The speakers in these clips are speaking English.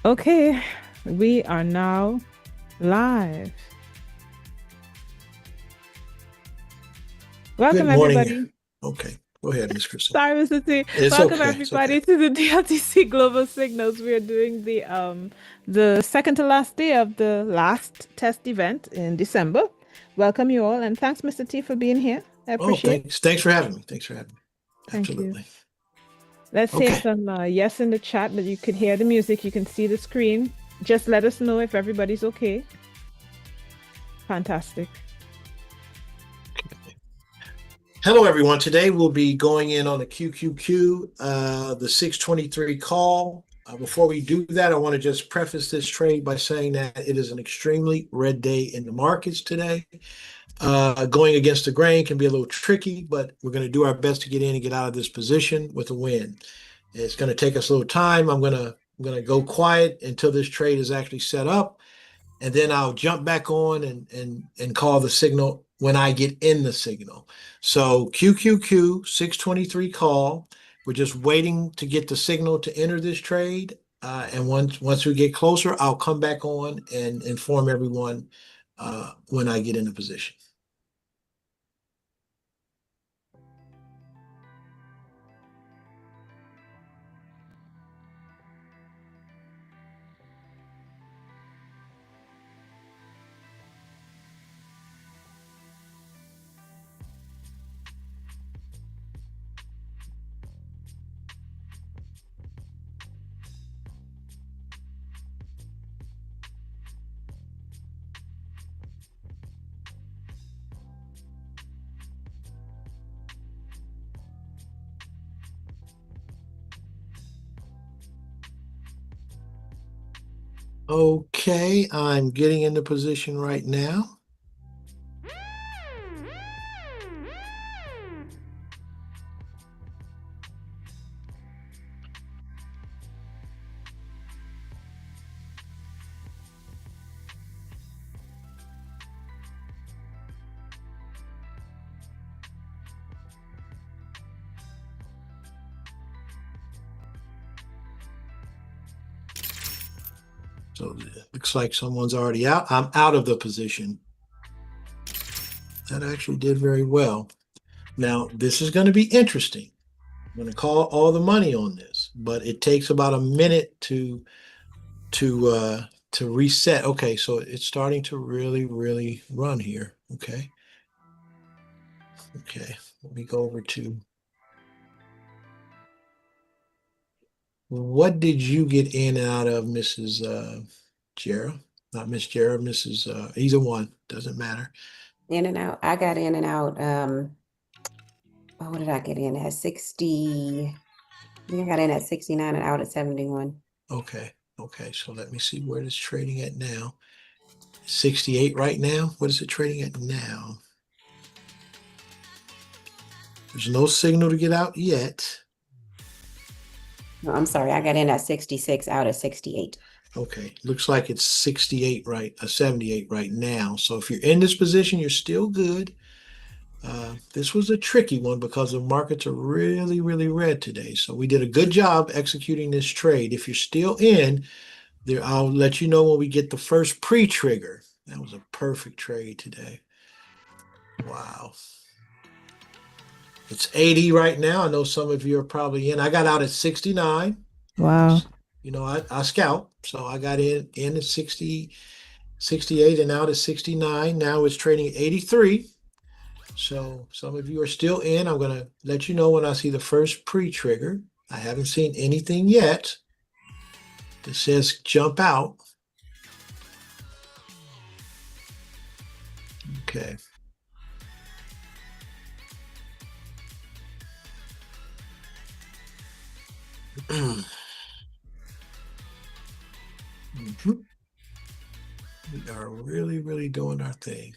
Okay, we are now live. Good Welcome, morning. everybody. Okay, go ahead, Miss Crystal. Sorry, Mr. T. It's Welcome, okay. It's okay. everybody, to the DLTC Global Signals. We are doing the second to last day of the last test event in December. Welcome you all, and thanks, Mr. T, for being here. I Oh, appreciate. thanks for having me. Thanks for having me. Thank you. Absolutely. Let's say Okay. some yes in the chat that you could hear the music, you can see the screen. Just let us know if everybody's okay. Fantastic. Hello, everyone. Today we'll be going in on the QQQ, the 623 call. Before we do that, I want to just preface this trade by saying that it is an extremely red day in the markets today. Going against the grain can be a little tricky, but we're going to do our best to get in and get out of this position with a win. It's going to take us a little time. I'm gonna go quiet until this trade is actually set up, and then I'll jump back on and call the signal when I get in the signal. So QQQ 623 call. We're just waiting to get the signal to enter this trade. And once we get closer, I'll come back on and inform everyone when I get in the position. Okay, I'm getting into position right now. So it looks like someone's already out. I'm out of the position. That actually did very well. Now, this is going to be interesting. I'm going to call all the money on this, but it takes about a minute to reset. Okay, so it's starting to really run here. Okay. Okay. Let me go over to what did you get in and out of, Mrs. Jera? Not Miss Jera, Mrs. Either one. Doesn't matter. In and out. I got in and out. What did I get in at? 60. I think I got in at 69 and out at 71. Okay. Okay. So let me see where it's trading at now. 68 right now. What is it trading at now? There's no signal to get out yet. No, I'm sorry. I got in at 66, out at 68. Okay, looks like it's 68 right, 78 right now. So if you're in this position, you're still good. This was a tricky one because the markets are really red today. So we did a good job executing this trade. If you're still in there, I'll let you know when we get the first pre-trigger. That was a perfect trade today. Wow. It's 80 right now. I know some of you are probably in. I got out at 69. Wow. You know, I scout. So I got in at 60, 68 and out at 69. Now it's trading at 83. So some of you are still in. I'm going to let you know when I see the first pre-trigger. I haven't seen anything yet that says jump out. Okay. Mhm. We are really doing our thing.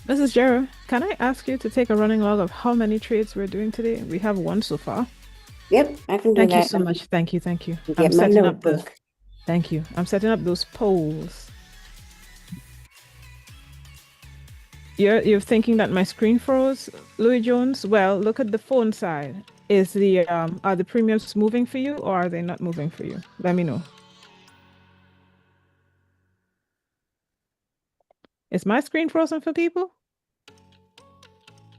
Mrs. Jera, can I ask you to take a running log of how many trades we're doing today? We have one so far. Yep, I can do Thank you that. so much. Thank you. Thank you. I'm Get my setting up the, notebook. thank you. I'm setting up those polls. You're thinking that my screen froze, Louis Jones? Well, look at the phone side. Is the are the premiums moving for you or are they not moving for you? Let me know. Is my screen frozen for people?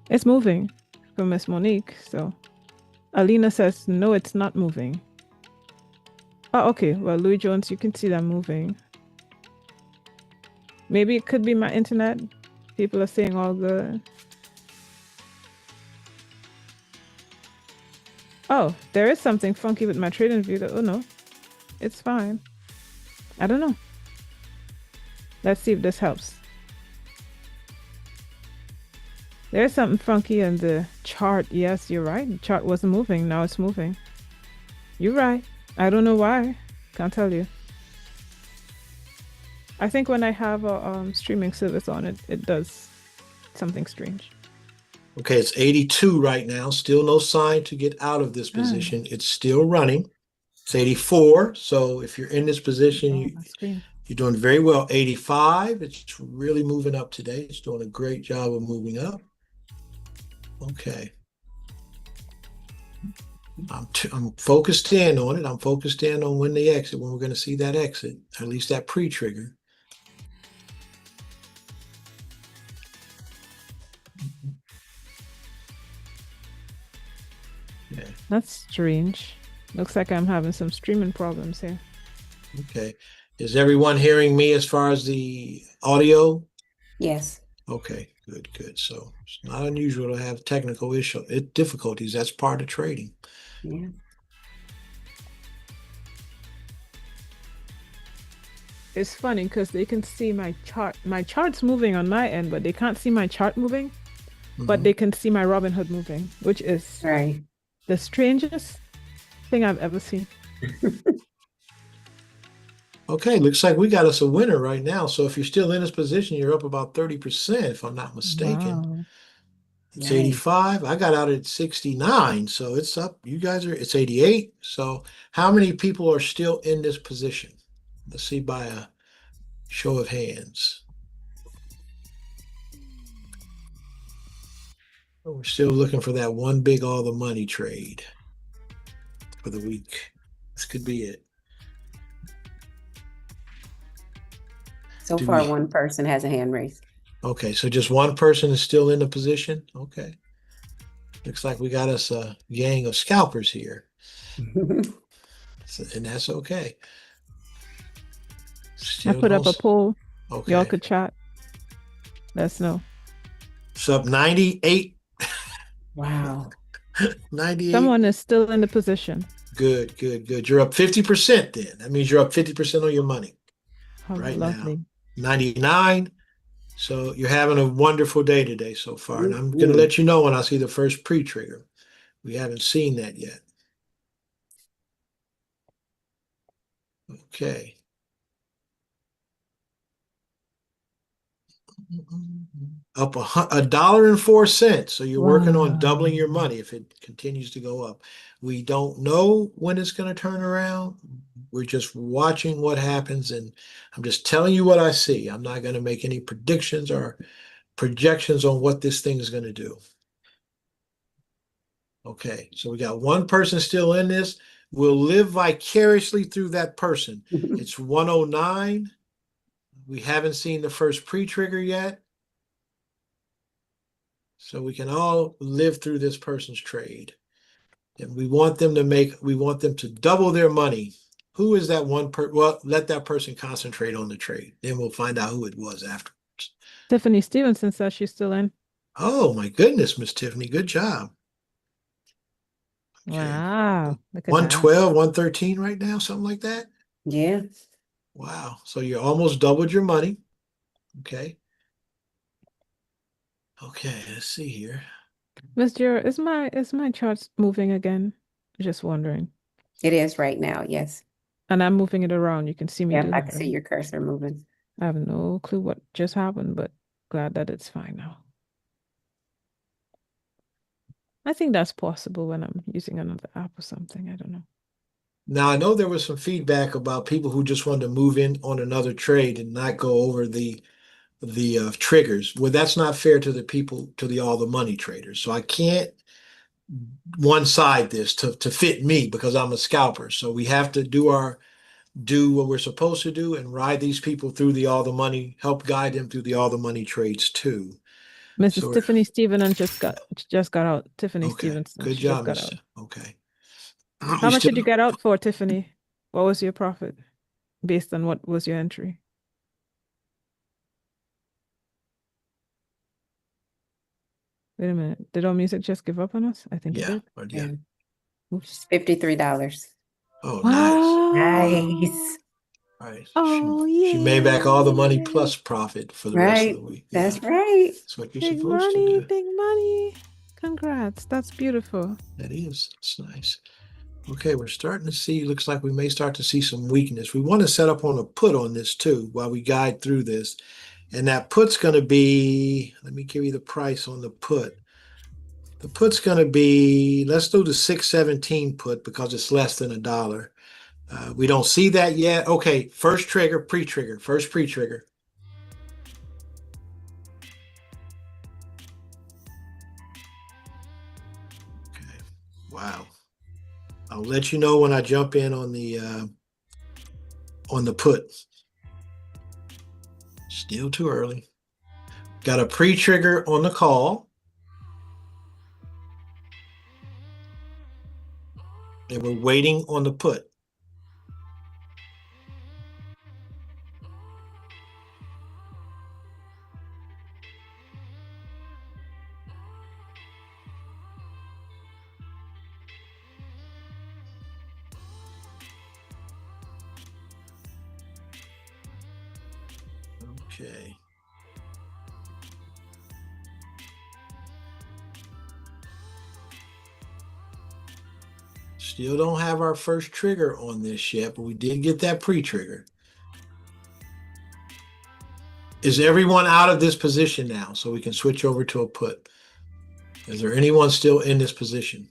It's moving for Miss Monique. So Alina says no, it's not moving. Oh, okay. Well, Louis Jones, you can see that moving. Maybe it could be my internet. People are saying all good. Oh, there is something funky with my trading view. Oh no, it's fine. I don't know. Let's see if this helps. There's something funky in the chart. Yes, you're right. The chart wasn't moving. Now it's moving. You're right. I don't know why. Can't tell you. I think when I have a streaming service on it, it does something strange. Okay, it's 82 right now. Still no sign to get out of this position. It's still running. It's 84. So if you're in this position, you're doing very well. 85. It's really moving up today. It's doing a great job of moving up. Okay. I'm focused in on it. I'm focused in on when they exit, when we're going to see that exit, at least that pre-trigger. Yeah. That's strange. Looks like I'm having some streaming problems here. Okay. Is everyone hearing me as far as the audio? Yes. Okay, good. So it's not unusual to have technical difficulties. That's part of trading. Yeah. It's funny because they can see my chart. My chart's moving on my end, but they can't see my chart moving. But they can see my Robinhood moving, which is right. The strangest thing I've ever seen. Okay, looks like we got us a winner right now. So if you're still in this position, you're up about 30%, if I'm not mistaken. Wow. It's 85. I got out at 69, so it's up. You guys it's 88. So how many people are still in this position? Let's see by a show of hands. We're still looking for that one big all the money trade for the week. This could be it. So far, one person has a hand raised. Okay, so just one person is still in the position? Okay. Looks like we got us a gang of scalpers here. And that's okay. I put up a poll. Okay. Y'all could chat. Let us know. It's up 98. Wow. 98. Someone is still in the position. Good. You're up 50% then. That means you're up 50% on your money. How right lovely. Now. 99. So you're having a wonderful day today so far. And I'm going to let you know when I see the first pre-trigger. We haven't seen that yet. Okay. Up $1.04. So you're working on doubling your money if it continues to go up. We don't know when it's going to turn around. We're just watching what happens, and I'm just telling you what I see. I'm not going to make any predictions or projections on what this thing is going to do. Okay, so we got one person still in this. We'll live vicariously through that person. It's 109. We haven't seen the first pre-trigger yet. So we can all live through this person's trade. And we want them to double their money. Who is that one well, let that person concentrate on the trade. Then we'll find out who it was afterwards. Tiffany Stevenson says she's still in. Oh my goodness, Miss Tiffany. Good job. Okay. Wow. Look at 112, 113 right now, something like that. Yeah. Wow. So you almost doubled your money. Okay. Okay, let's see here. Miss Jira, is my chart moving again? Just wondering. It is right now, yes. And I'm moving it around. You can see me. Yeah, I can see your cursor moving. I have no clue what just happened, but glad that it's fine now. I think that's possible when I'm using another app or something. I don't know. Now, I know there was some feedback about people who just wanted to move in on another trade and not go over the triggers. Well, that's not fair to the people, to the all the money traders. So I can't one side this to fit me because I'm a scalper. So we have to do what we're supposed to do and ride these people through the all the money, help guide them through the all the money trades too. Mrs. So Tiffany Stevenson just got out. Tiffany okay, Stevenson. good She just job, got out. Miss. Okay. How much did you get out for, Tiffany? What was your profit based on what was your entry? Wait a minute. Did our music just give up on us? I think it did. Yeah. Oops, $53. Oh, nice. Nice. Right. Oh, She made back all the money yeah. plus profit for the rest of the week. That's right. That's what you're Big supposed to money, do. big money. Congrats. That's beautiful. That is. That's nice. Okay, we're starting to see, looks like we may start to see some weakness. We want to set up on a put on this too while we guide through this. And that put's going to be, let me give you the price on the put. The put's going to be, let's do the 617 put because it's less than $1. We don't see that yet. Okay, first trigger, pre-trigger, first pre-trigger. Okay, wow. I'll let you know when I jump in on the put. Still too early. Got a pre-trigger on the call. And we're waiting on the put. Okay. Still don't have our first trigger on this yet, but we did get that pre-trigger. Is everyone out of this position now so we can switch over to a put? Is there anyone still in this position?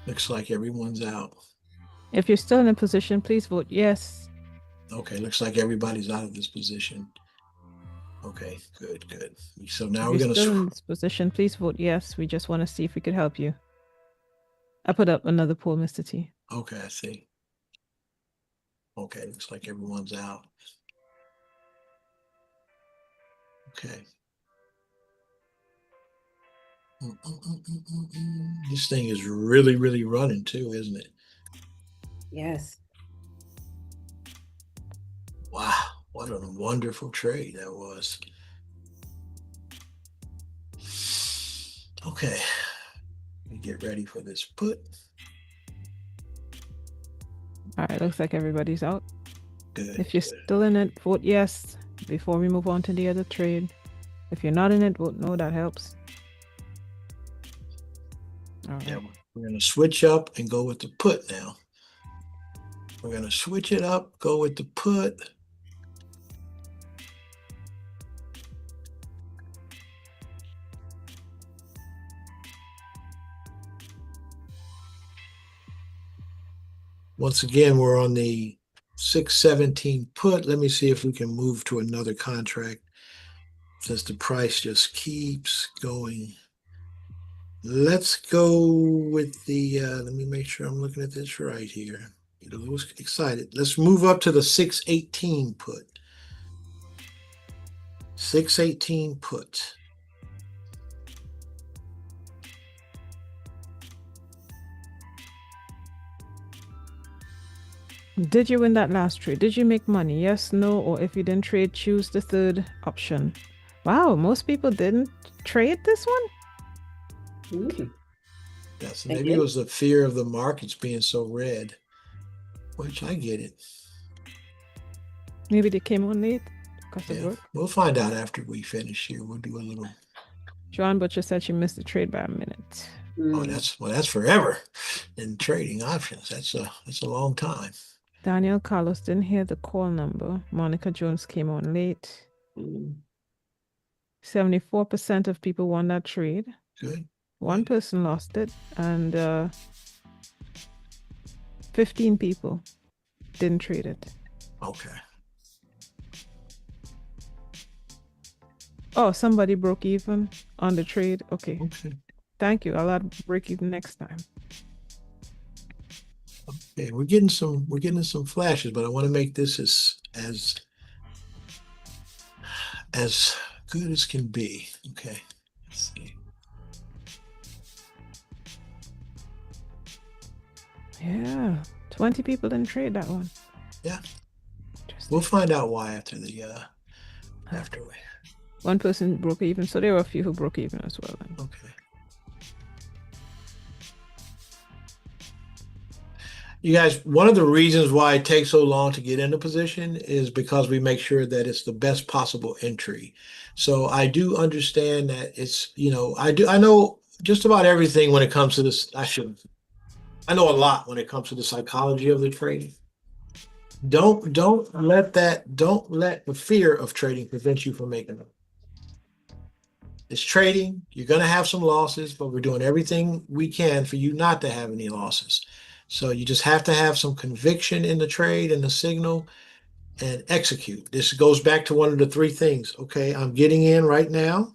Looks like everyone's out. If you're still in a position, please vote yes. Okay, looks like everybody's out of this position. Okay, good. So now If we're you're going to still in this position, please vote yes. We just want to see if we could help you. I put up another poll, Mr. T. Okay, I see. Okay, looks like everyone's out. Okay. This thing is really, really running too, isn't it? Yes. Wow, what a wonderful trade that was. Okay, let me get ready for this put. All right, looks like everybody's out. Good. If you're still in it, vote yes before we move on to the other trade. If you're not in it, vote no, that helps. All right. Yeah, we're going to switch up and go with the put now. We're going to switch it up, go with the put. Once again, we're on the 617 put. Let me see if we can move to another contract since the price just keeps going. Let's go with the, let me make sure I'm looking at this right here. Get a little excited. Let's move up to the 618 put. 618 put. Did you win that last trade? Did you make money? Yes, no, or if you didn't trade, choose the third option. Wow, most people didn't trade this one? Yes, maybe it was the fear of the markets being so red, which I get it. Maybe they came on late because of work. We'll find out after we finish here. We'll do a little. Joan Butcher said she missed the trade by a minute. Oh, that's forever in trading options. That's a long time. Daniel Carlos didn't hear the call number. Monica Jones came on late. 74% of people won that trade. Good. One person lost it, and 15 people didn't trade it. Okay. Oh, somebody broke even on the trade. Okay. Okay. Thank you. I'll add break even next time. Okay, we're getting some flashes, but I want to make this as good as can be. Okay. Let's see. Yeah. 20 people didn't trade that one. Yeah. Interesting. We'll find out why after the after we. One person broke even, so there were a few who broke even as well. Then. Okay. You guys, one of the reasons why it takes so long to get into position is because we make sure that it's the best possible entry. So I do understand that it's, I know just about everything when it comes to this. I know a lot when it comes to the psychology of the trading. Don't let the fear of trading prevent you from making them. It's trading. You're going to have some losses, but we're doing everything we can for you not to have any losses. So you just have to have some conviction in the trade and the signal and execute. This goes back to one of the three things. Okay, I'm getting in right now.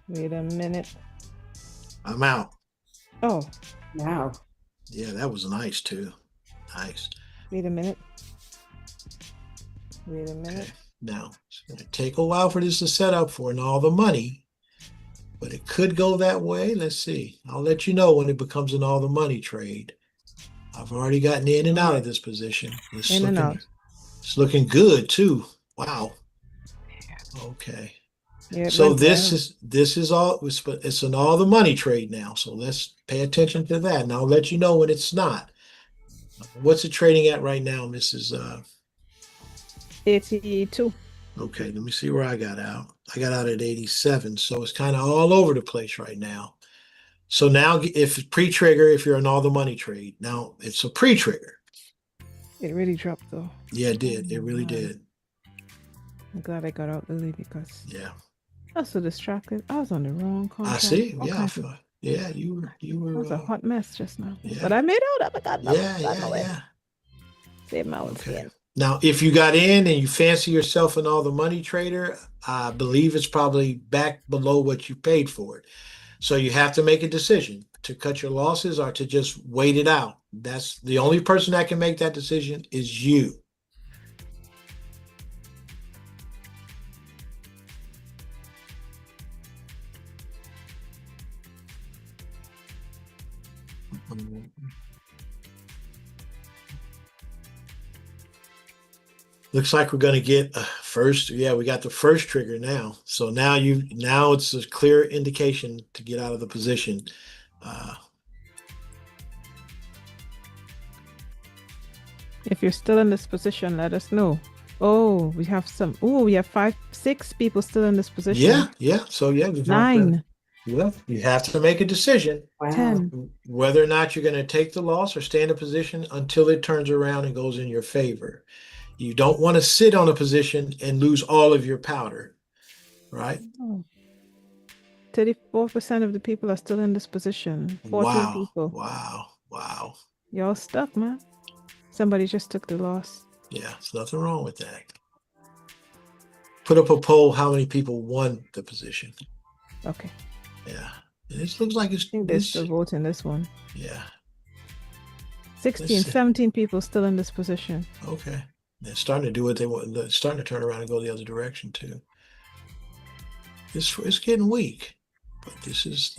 Wait a minute. I'm out. Oh, Wow. Yeah, that was nice too. Nice. wait a minute. Wait a minute. Okay. Now, it's going to take a while for this to set up for and all the money, but it could go that way. Let's see. I'll let you know when it becomes an all the money trade. I've already gotten in and out of this position. It's looking good too. Wow. Okay. Yeah, So went well. this is all it's an all the money trade now. So let's pay attention to that. And I'll let you know when it's not. What's it trading at right now, Mrs. 82. Okay, let me see where I got out. I got out at 87, so it's kind of all over the place right now. So now if pre-trigger, if you're an all the money trade, now it's a pre-trigger. It really dropped though. Yeah, it did. It really man. did. I'm glad I got out early because Yeah. I was so distracted. I was on the wrong I contract. see. All Yeah. kinds of- Yeah, you were That was a hot mess just now. yeah. But I made out. Oh my God. Yeah. Save my own Okay. skin. Now, if you got in and you fancy yourself an all the money trader, I believe it's probably back below what you paid for it. So you have to make a decision to cut your losses or to just wait it out. That's the only person that can make that decision is you. Looks like we're going to get first. Yeah, we got the first trigger now. So now it's a clear indication to get out of the position. If you're still in this position, let us know. Oh, we have some. Oh, we have 6 people still in this position. Yeah. So yeah, 9. You have to make a decision. Wow. 10. Whether or not you're going to take the loss or stay in a position until it turns around and goes in your favor. You don't want to sit on a position and lose all of your powder, right? Oh. 34% of the people are still in this position. 14 people. Wow. Y'all stuck, man. Somebody just took the loss. Yeah, there's nothing wrong with that. Put up a poll how many people won the position. Okay. Yeah. And it looks like it's I think they're still voting this one. Yeah. 17 people still in this position. Okay. They're starting to do what they want. They're starting to turn around and go the other direction too. It's getting weak. But this is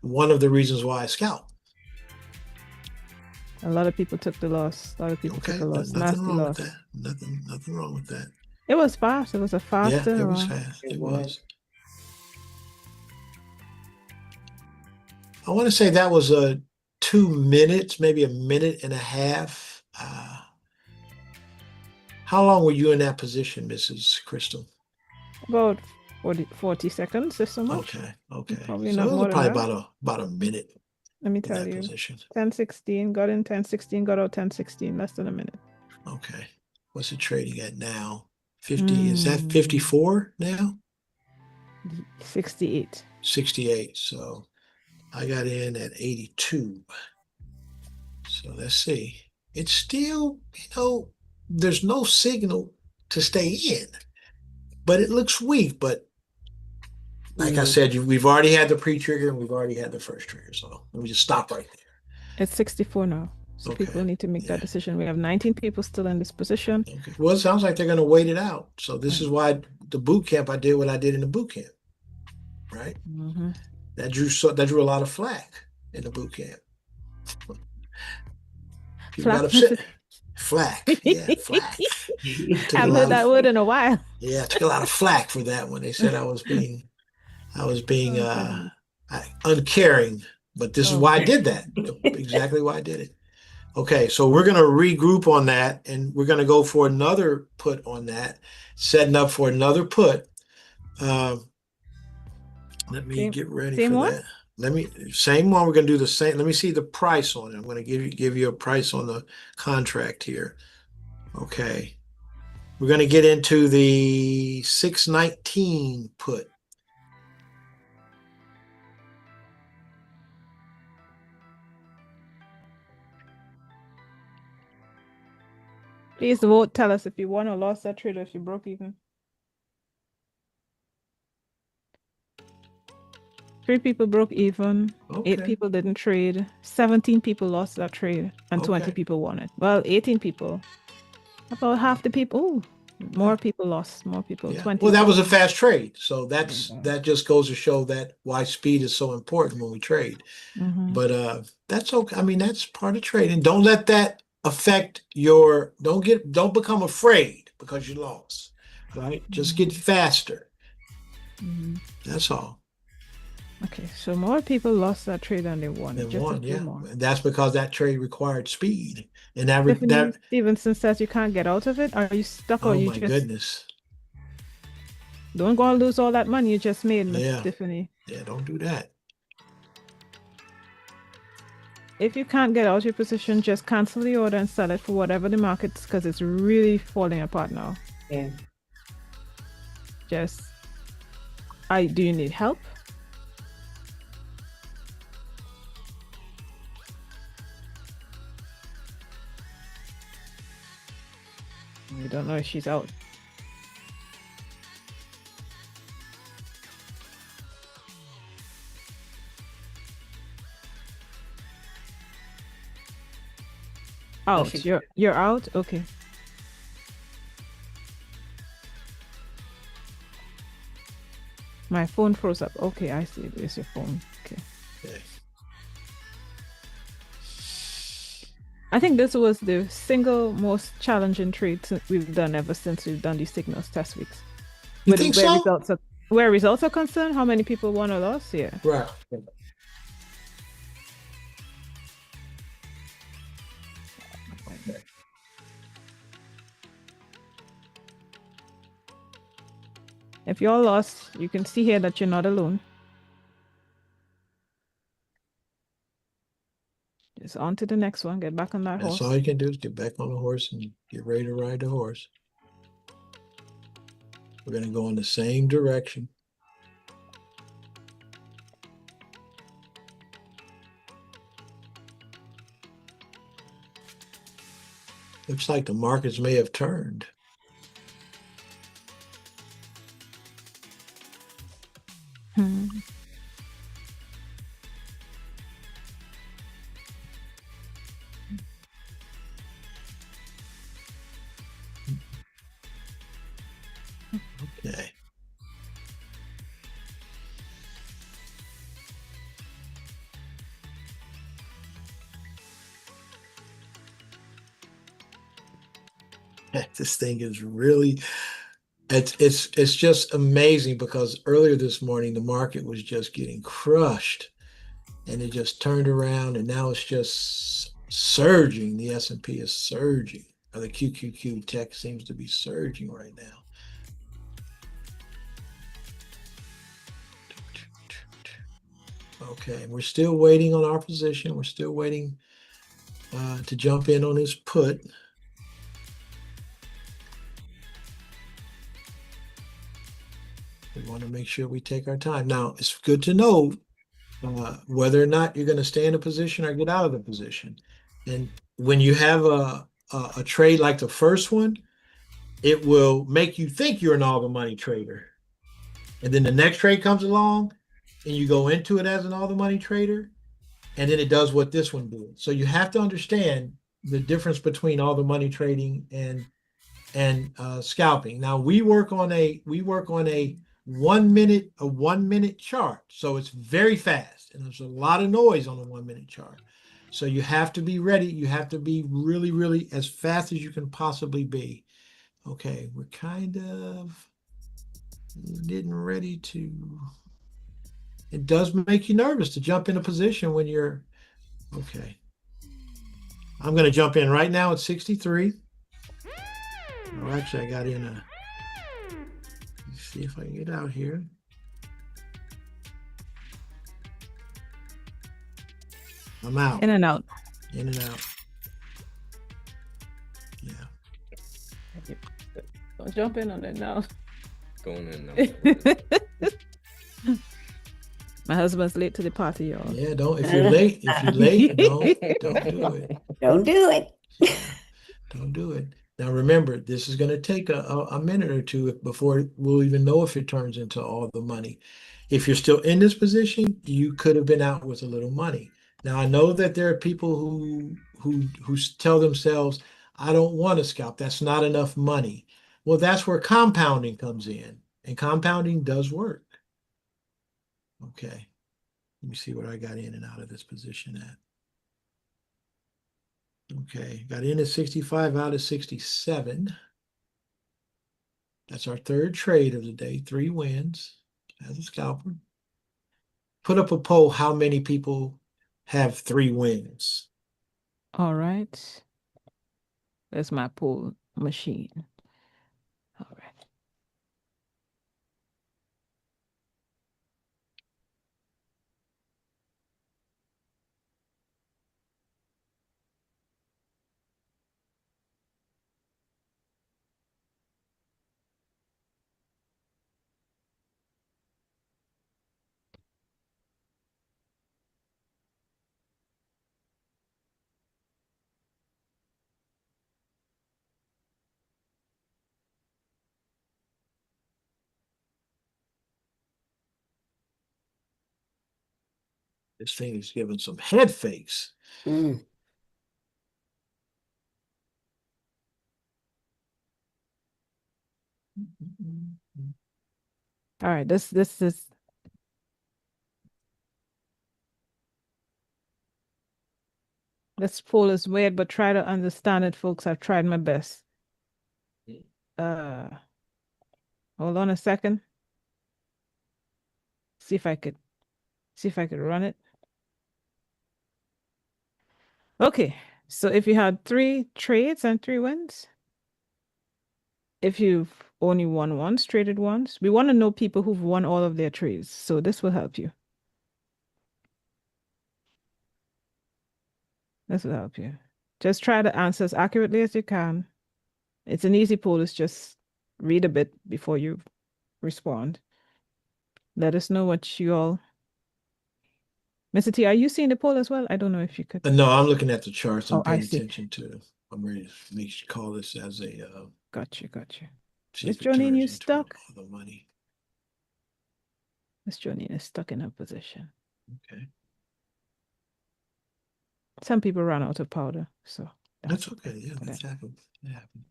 one of the reasons why I scout. A lot of people took the loss. A lot of people took the loss. Nothing wrong loss. with that. Nothing wrong with that. It was fast. It was a faster. Yeah, it was fast. It was. I want to say that was 2 minutes, maybe a minute and a half. How long were you in that position, Mrs. Crystal? About 40 seconds, if so much. Okay. Probably so not it was more probably than that. about a minute. Let me tell you. 10:16, got in 10:16, got out 10:16, less than a minute. Okay. What's it trading at now? 50, is that 54 now? 68. 68. So I got in at 82. So let's see. It's still, there's no signal to stay in, but it looks weak. But like I said, we've already had the pre-trigger and we've already had the first trigger. So let me just stop right there. It's 64 now. So Okay. people need to make that decision. We have 19 people still in this position. Okay. Well, it sounds like they're going to wait it out. So this is why the boot camp, I did what I did in the boot camp, right? Mm-hmm. That drew a lot of flack in the boot camp. People got upset. Flack. Yeah, flack. I've heard that word in a while. Yeah, I took a lot of flack for that one. They said I was being uncaring, but this is why I did that. Exactly why I did it. Okay, so we're going to regroup on that, and we're going to go for another put on that, setting up for another put. Let me get ready for that. Same one. We're going to do the same. Let me see the price on it. I'm going to give you a price on the contract here. Okay. We're going to get into the 619 put. Please vote. Tell us if you won or lost that trade or if you broke even. 3 people broke even. Okay. 8 people didn't trade. 17 people lost that trade. And 20 people won it. Well, 18 people. About half the people. Ooh, more people lost. More people. Yeah. 20. Well, that was a fast trade. So that just goes to show that why speed is so important when we trade. Mm-hmm. But that's okay. I mean, that's part of trading. Don't let that affect your, don't become afraid because you lost, right? Just get faster. Mm-hmm. That's all. Okay, so more people lost that trade than they won. Yeah. And that's because that trade required speed. And that Stevenson says you can't get out of it. Are you stuck or you just... goodness. Don't go and lose all that money you just made, Miss Tiffany. Yeah, don't do that. If you can't get out of your position, just cancel the order and sell it for whatever the market's, because it's really falling apart now. Yeah. Do you need help? We don't know if she's out. Out. You're out? Okay. My phone froze up. Okay, I see. There's your phone. Okay. I think this was the single most challenging trade we've done ever since we've done these signals test weeks. You think so? Where results are concerned, how many people won or lost? Yeah. Right. If you're lost, you can see here that you're not alone. Just on to the next one. Get back on that horse. That's all you can do is get back on the horse and get ready to ride the horse. We're going to go in the same direction. Looks like the markets may have turned. Okay. This thing is really, it's just amazing, because earlier this morning the market was just getting crushed and it just turned around and now it's just surging. The S&P is surging, or the QQQ tech seems to be surging right now. Okay, we're still waiting on our position. We're still waiting to jump in on this put. We want to make sure we take our time. Now, it's good to know whether or not you're going to stay in a position or get out of the position. And when you have a trade like the first one, it will make you think you're an all the money trader. And then the next trade comes along and you go into it as an all the money trader, and then it does what this one did. So you have to understand the difference between all the money trading and scalping. Now we work on a 1 minute chart, so it's very fast, and there's a lot of noise on a 1 minute chart. So you have to be ready. You have to be really, really as fast as you can possibly be. Okay, we're kind of getting ready to. It does make you nervous to jump in a position when you're okay. I'm going to jump in right now at 63. Oh, actually, I got in a. Let's see if I can get out here. I'm out. In and out. In and out. Yeah. Don't jump in on it now. Going in now. My husband's late to the party, y'all. Yeah, don't. If you're late, don't do it. Don't do it. Don't do it. Now remember, this is going to take a minute or two before we'll even know if it turns into all the money. If you're still in this position, you could have been out with a little money. Now I know that there are people who tell themselves, "I don't want to scalp. That's not enough money." Well, that's where compounding comes in, and compounding does work. Okay, let me see what I got in and out of this position at. Okay, got in at 65, out at 67. That's our third trade of the day, 3 wins as a scalper. Put up a poll, how many people have 3 wins? All right. There's my pool machine. All right. This thing is giving some head fakes. Mm. All right. This is this poll is weird, but try to understand it, folks. I've tried my best. Hold on a second. See if I could run it. Okay. So if you had 3 trades and 3 wins, if you've only won once, traded once, we want to know people who've won all of their trades. So this will help you. This will help you. Just try to answer as accurately as you can. It's an easy poll. It's just read a bit before you respond. Let us know what you all. Mr. T, are you seeing the poll as well? I don't know if you could. No, I'm looking at the charts. I'm Oh, I paying see. attention to. I'm ready to call this as a. Got you. See Miss if it Jolene, turns you into stuck? all the money. Miss Jolene is stuck in her position. Okay, Some people run out of powder, so that's okay. Yeah, Okay. that's happened. It happened.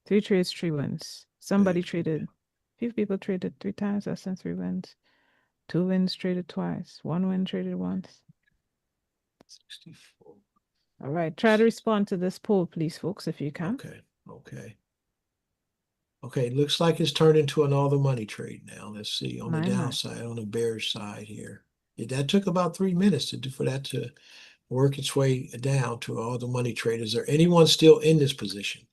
3 trades, 3 wins. Somebody Okay. traded. Few people traded 3 times. That's 3 wins. 2 wins traded twice. 1 win traded once. 64. All right. Try to respond to this poll, please, folks, if you can. Okay, looks like it's turned into an all the money trade now. Let's see on the My. downside, on the bearish side here. That took about 3 minutes for that to work its way down to all the money trade. Is there anyone still in this position?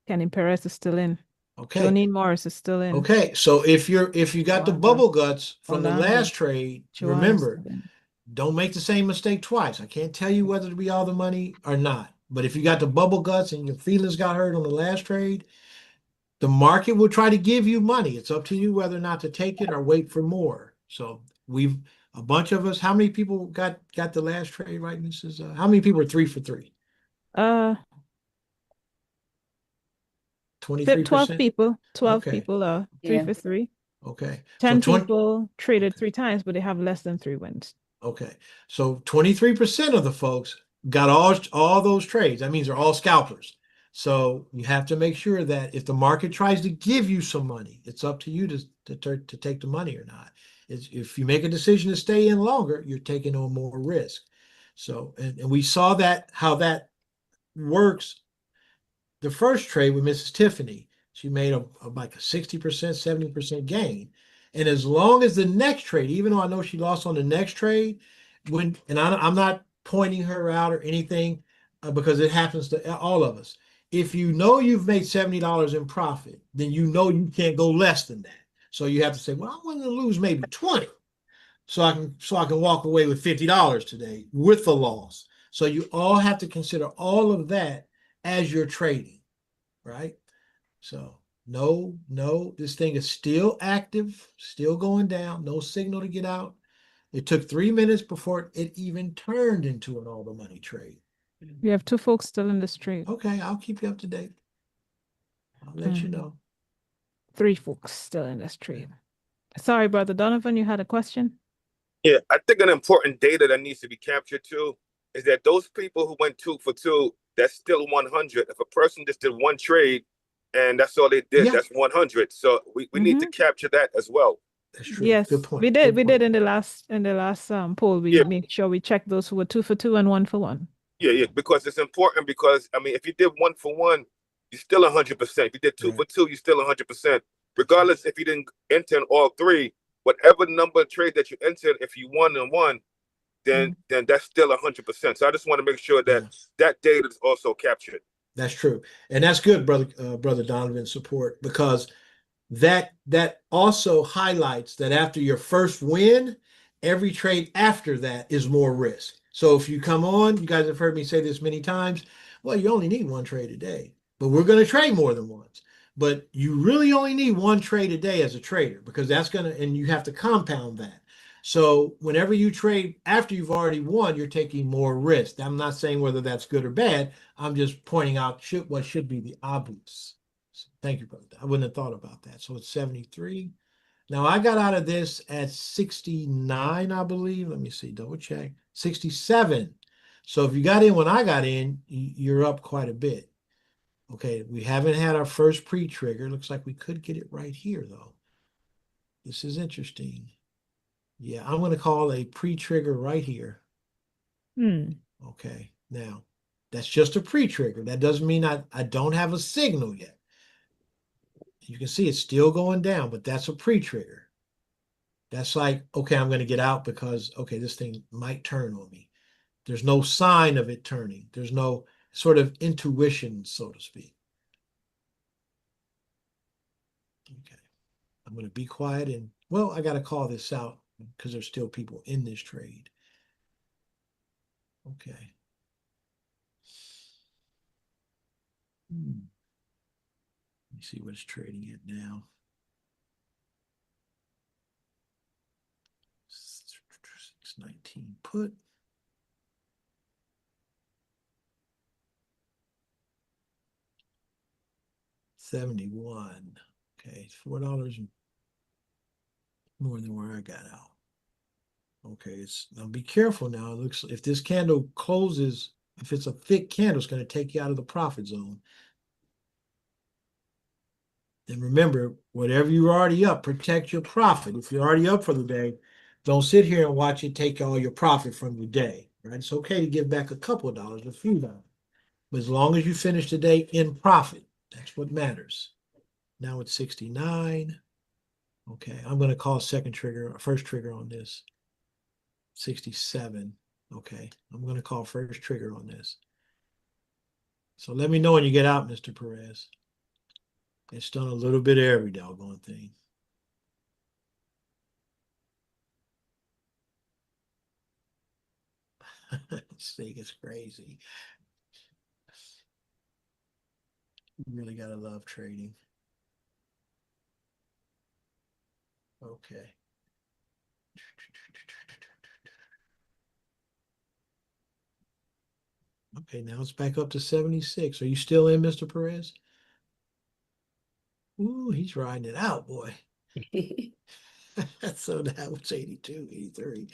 Kenny Perez is still in. Okay. Jonine Morris is still in. Okay, so if you got the Wanda. bubble guts from the Orlando. last trade, Joanna's remember, still in. don't make the same mistake twice. I can't tell you whether to be all the money or not. But if you got the bubble guts and your feelings got hurt on the last trade, the market will try to give you money. It's up to you whether or not to take it or wait for more. So we've a bunch of us. How many people got the last trade right, Mrs. How many people are 3 for 3? Uh, 12 23%. people. 12 Okay. people are 3 Yeah. for 3. Okay. So 10 20. people traded Okay. 3 times, but they have less than 3 wins. Okay. So 23% of the folks got all those trades. That means they're all scalpers. So you have to make sure that if the market tries to give you some money, it's up to you to take the money or not. If you make a decision to stay in longer, you're taking on more risk. So, and we saw that how that works. The first trade with Mrs. Tiffany, she made like a 60%, 70% gain. And as long as the next trade, even though I know she lost on the next trade, I'm not pointing her out or anything because it happens to all of us. If you know you've made $70 in profit, then you know you can't go less than that. So you have to say, well, I want to lose maybe 20 so I can walk away with $50 today with the loss. So you all have to consider all of that as you're trading, right? So no, this thing is still active, still going down, no signal to get out. It took 3 minutes before it even turned into an all the money trade. We have 2 folks still in this trade. Okay, I'll keep you up to date. I'll let you know. 3 folks still in this trade. Sorry, Brother Donovan, you had a question? Yeah, I think an important data that needs to be captured too is that those people who went 2 for 2, that's still 100. If a person just did one trade and that's all they did, Yeah. that's 100. So we need to capture that as well. That's true. Yes, Good point. we did. Good We point. did in the last poll. We Yeah. made sure we checked those who were 2 for 2 and 1 for 1. Yeah, because it's important because I mean, if you did 1 for 1, you're still 100%. If you did 2 Right. for 2, you're still 100%. Regardless if you didn't enter in all 3, whatever number of trade that you entered, if you won and won, then that's still 100%. So I just want to make sure that that data is also captured. That's true, and that's good, brother Donovan support, because that also highlights that after your first win, every trade after that is more risk. So if you come on, you guys have heard me say this many times, well, you only need one trade a day, but we're going to trade more than once. But you really only need one trade a day as a trader because that's going to, and you have to compound that. So whenever you trade after you've already won, you're taking more risk. I'm not saying whether that's good or bad. I'm just pointing out what should be the obvious. So thank you, brother. I wouldn't have thought about that. So it's 73. Now I got out of this at 69, I believe. Let me see, double check. 67. So if you got in when I got in, you're up quite a bit. Okay, we haven't had our first pre-trigger. Looks like we could get it right here, though. This is interesting. Yeah, I'm going to call a pre-trigger right here. Okay, now that's just a pre-trigger. That doesn't mean I don't have a signal yet. You can see it's still going down, but that's a pre-trigger. That's like, okay, I'm going to get out because, okay, this thing might turn on me. There's no sign of it turning. There's no sort of intuition, so to speak. Okay, I'm going to be quiet and, well, I got to call this out because there's still people in this trade. Okay. Let me see what it's trading at now. 619 put. $71. Okay, it's $4 more than where I got out. Okay, now be careful now. It looks if this candle closes, if it's a thick candle, it's going to take you out of the profit zone. And remember, whatever you're already up, protect your profit. If you're already up for the day, don't sit here and watch it take all your profit from your day. Right? It's okay to give back a couple of dollars, a few dollars. But as long as you finish the day in profit, that's what matters. Now it's 69. Okay, I'm going to call first trigger on this. 67. Okay, I'm going to call first trigger on this. So let me know when you get out, Mr. Perez. It's done a little bit of every doggone thing. This thing is crazy. You really got to love trading. Okay. Okay, now it's back up to 76. Are you still in, Mr. Perez? Ooh, he's riding it out, boy. So that was 82, 83.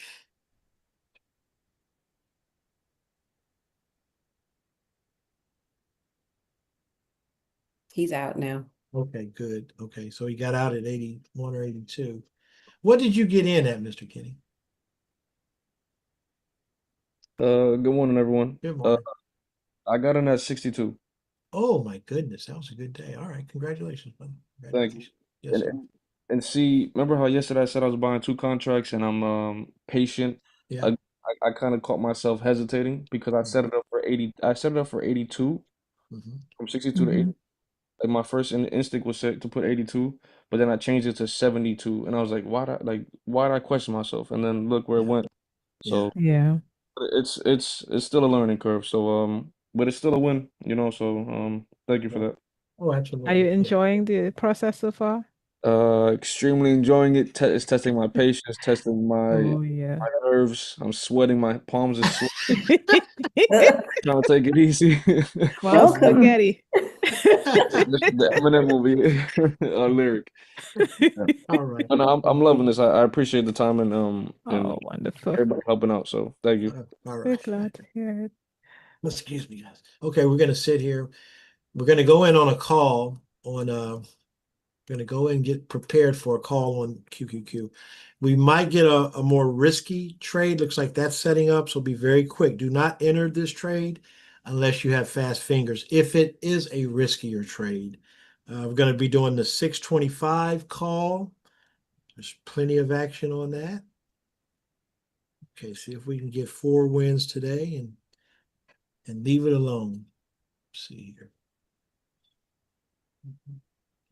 He's out now. Okay, good. Okay, so he got out at 81 or 82. What did you get in at, Mr. Kenny? Good morning, everyone. Good morning. I got in at 62. Oh my goodness, that was a good day. All right, congratulations, buddy. Thank you. Congratulations. Yes, sir. And see, remember how yesterday I said I was buying 2 contracts and I'm patient. Yeah. I kind of caught myself hesitating because I set it up for 80. I set it up for 82 Mhm. from 62 to 80. Like my first instinct was set to put 82, but then I changed it to 72, and I was like, why did I question myself? And then look where it Yeah. went. So Yeah. it's still a learning curve. So but it's still a win, you know. So thank you for Yeah. that. Oh, Are absolutely. you Yeah. enjoying the process so far? Extremely enjoying it. It's testing my patience, testing my Oh, yeah. nerves. I'm sweating. My palms are sweating. Trying to take it easy. Wow, Welcome. spaghetti. The Eminem movie, a lyric. All right. But no, I'm loving this. I appreciate the time and Oh, wonderful. everybody helping out. So thank you. All We're right. glad to hear it. Excuse me, guys. Okay, we're gonna sit here. We're gonna go in on a call on gonna go and get prepared for a call on QQQ. We might get a more risky trade. Looks like that's setting up, so be very quick. Do not enter this trade unless you have fast fingers. If it is a riskier trade, we're going to be doing the 625 call. There's plenty of action on that. Okay, see if we can get 4 wins today and leave it alone. Let's see here.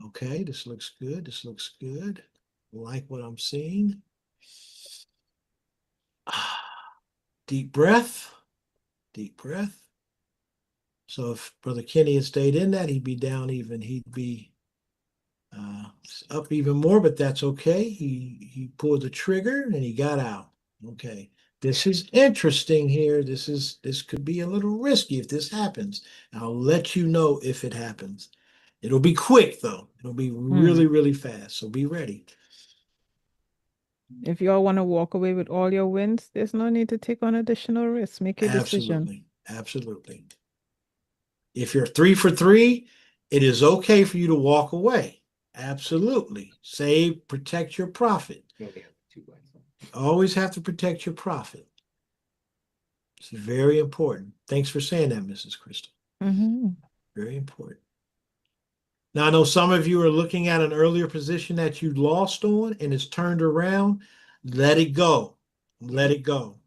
Okay, this looks good. This looks good. Like what I'm seeing. Deep breath. Deep breath. So if Brother Kenny had stayed in that, he'd be down even. He'd be up even more, but that's okay. He pulled the trigger and he got out. Okay. This is interesting here. This could be a little risky if this happens. I'll let you know if it happens. It'll be quick though. It'll be really, really fast. So be ready. If you all want to walk away with all your wins, there's no need to take on additional risks. Make your decision. Absolutely. Absolutely. If you're 3 for 3, it is okay for you to walk away. Absolutely. Save, protect your profit. Always have to protect your profit. It's very important. Thanks for saying that, Mrs. Crystal. Very important. Now, I know some of you are looking at an earlier position that you lost on and it's turned around. Let it go. Let it go.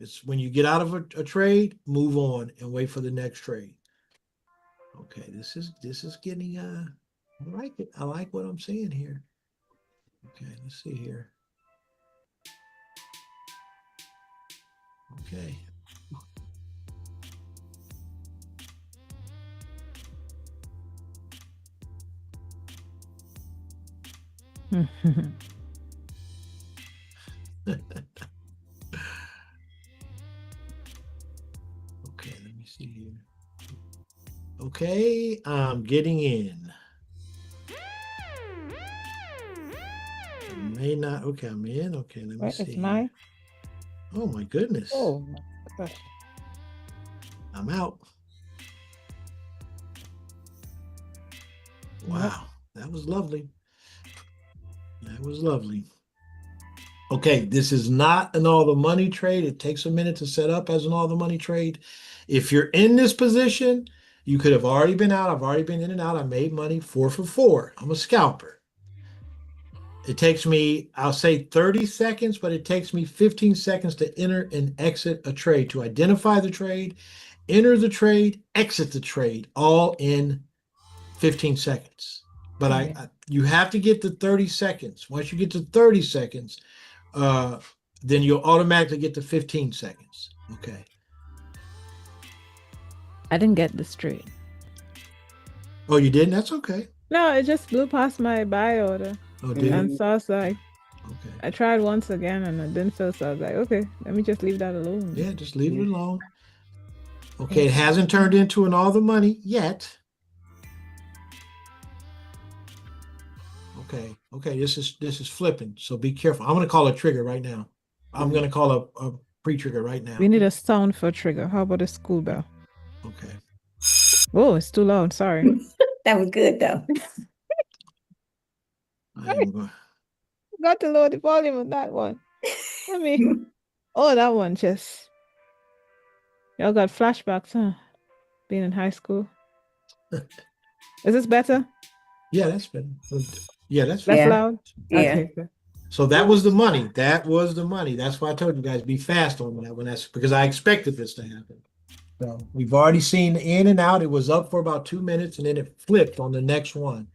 It's when you get out of a trade, move on and wait for the next trade. Okay, this is getting I like it. I like what I'm seeing here. Okay, let's see here. Okay. Okay, let me see here. Okay, I'm getting in. May not. Okay, I'm in. Okay, let me What see. is mine? Oh my goodness. Oh my gosh. I'm out. Wow, that was lovely. That was lovely. Okay, this is not an all the money trade. It takes a minute to set up as an all the money trade. If you're in this position, you could have already been out. I've already been in and out. I made money 4 for 4. I'm a scalper. It takes me, I'll say 30 seconds, but it takes me 15 seconds to enter and exit a trade, to identify the trade, enter the trade, exit the trade, all in 15 seconds. But you have to get to 30 seconds. Once you get to 30 seconds, then you'll automatically get to 15 seconds. Okay. I didn't get this straight. Oh, you didn't? That's okay. No, it just blew past my buy order. Oh, did And it? so I was like, Okay. I tried once again and I didn't feel so. I was like, okay, let me just leave that alone. Yeah, just leave it Yeah. alone. Okay, it hasn't turned into an all the money yet. Okay, this is flipping, so be careful. I'm gonna call a trigger right now. I'm gonna call a pre-trigger right now. We need a sound for a trigger. How about a school bell? Okay. Oh, it's too loud. Sorry. That was good though. I am going. Got to lower the volume of that one. Let me. Oh, that one just. Y'all got flashbacks, huh? Being in high school. Is this better? Yeah, that's been. Yeah, that's Less Yeah. loud? Yeah. Okay. Good. So that was the money. That was the money. That's why I told you guys be fast on that one. That's because I expected this to happen. So we've already seen the in and out. It was up for about 2 minutes and then it flipped on the next one.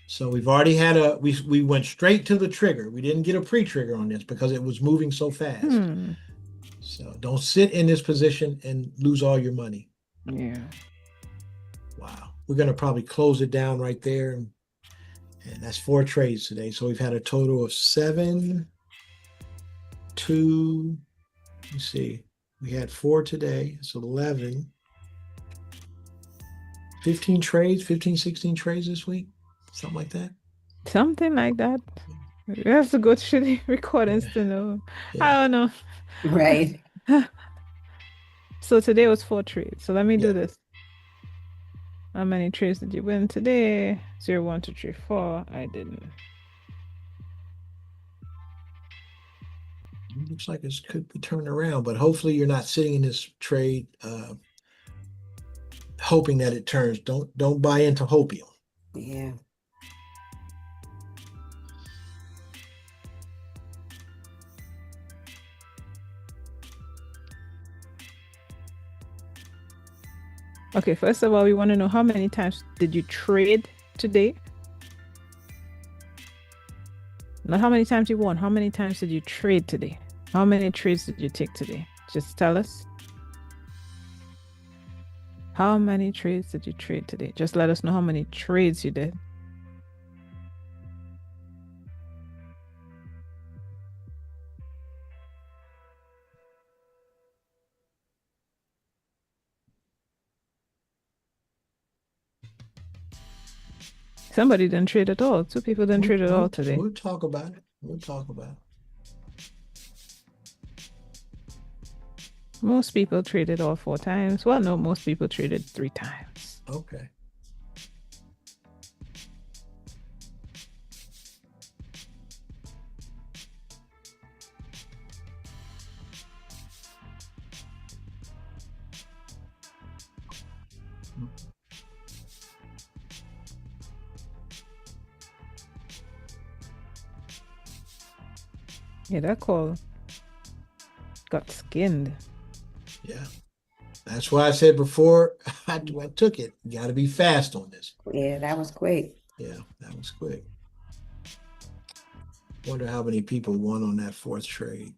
So we've already had we went straight to the trigger. We didn't get a pre-trigger on this because it was moving so fast. So don't sit in this position and lose all your money. Yeah. Wow. We're gonna probably close it down right there. And that's 4 trades today. So we've had a total of 7, 2, let's see. We had 4 today. It's 11. 15 trades, 15, 16 trades this week. Something like that. Something like that. We have to go through the recordings to know. I don't know. Right. So today was 4 trades. So let me Yeah. do this. How many trades did you win today? 0, 1, 2, 3, 4. I didn't. It looks like it could be turned around, but hopefully you're not sitting in this trade hoping that it turns. Don't buy into hopium. Yeah. Okay, first of all, we want to know how many times did you trade today? Not how many times you won. How many times did you trade today? How many trades did you take today? Just tell us. How many trades did you trade today? Just let us know how many trades you did. Somebody didn't trade at all. 2 people didn't trade at all today. We'll talk about it. We'll talk about it. Most people traded all 4 times. Well, no, most people traded 3 times. Okay. Yeah, that call got skinned. Yeah. That's why I said before I took it. You got to be fast on this. Yeah, that was quick. Yeah, that was quick. Wonder how many people won on that 4th trade.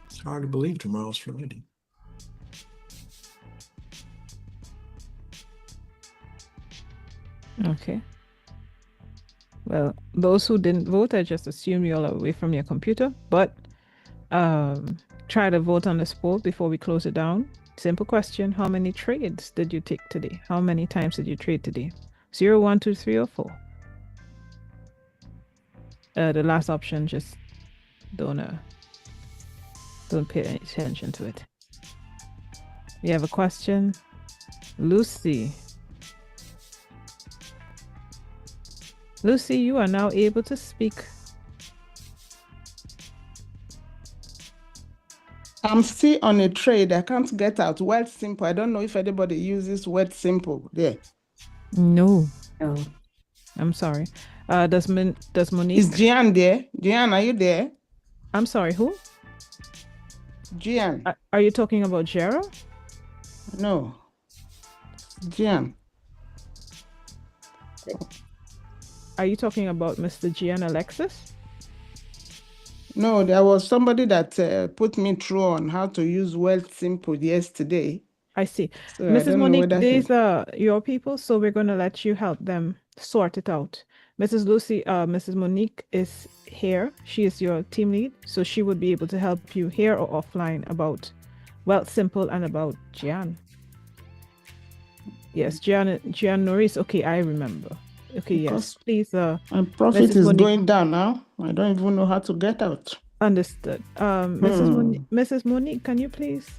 It's hard to believe tomorrow's Friday. Okay. Well, those who didn't vote, I just assume you're away from your computer, but try to vote on this poll before we close it down. Simple question. How many trades did you take today? How many times did you trade today? 0, 1, 2, 3, or 4? The last option, just don't pay any attention to it. You have a question? Lucy. Lucy, you are now able to speak. I'm still on a trade. I can't get out. Word simple. I don't know if anybody uses word simple there. No, Oh, I'm sorry. Does Monique? Is Gian there? Gian, are you there? I'm sorry. Who? Gian. Are you talking about Jera? No. Gian. Are you talking about Mr. Gian Alexis? No, there was somebody that put me through on how to use word simple yesterday. I see. So I Mrs. don't know Monique, whether these he. are your people, so we're going to let you help them sort it out. Mrs. Monique is here. She is your team lead, so she would be able to help you here or offline about Wealth Simple and about Gian. Yes, Gian Norris. Okay, I remember. Okay, yes. Because Please, my profit Mrs. is Monique, going down now. I don't even know how to get out. understood. Mrs. Monique, can you please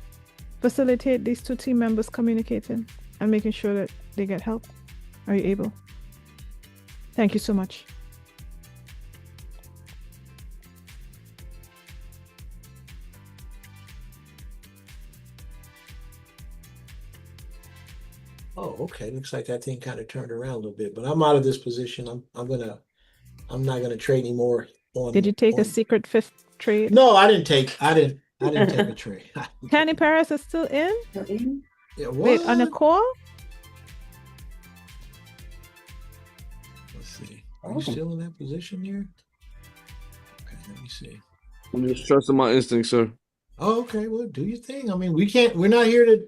facilitate these two team members communicating and making sure that they get help? Are you able? Thank you so much. Oh, okay. Looks like that thing kind of turned around a little bit, but I'm out of this position. I'm not gonna trade anymore on. Did you take a on- secret fifth trade? No, I didn't take a trade. Candy Paris is still in? Yeah, Wait, on a what? call? Let's see. Are you still in that position here? Okay, let me see. I'm just trusting my instincts, sir. Oh, okay. Well, do your thing. I mean, we're not here to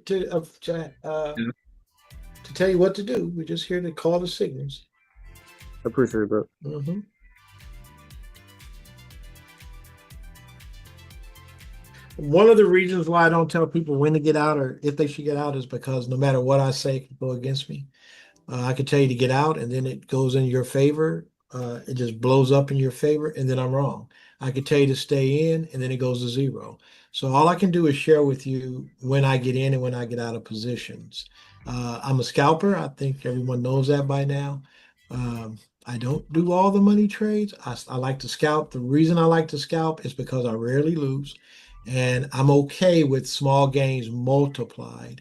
tell you what to do. We're just here to call the signals. I appreciate that. Mhm. One of the reasons why I don't tell people when to get out or if they should get out is because no matter what I say can go against me. I could tell you to get out and then it goes in your favor. It just blows up in your favor and then I'm wrong. I could tell you to stay in and then it goes to zero. So all I can do is share with you when I get in and when I get out of positions. I'm a scalper. I think everyone knows that by now. I don't do all the money trades. I like to scalp. The reason I like to scalp is because I rarely lose. And I'm okay with small gains multiplied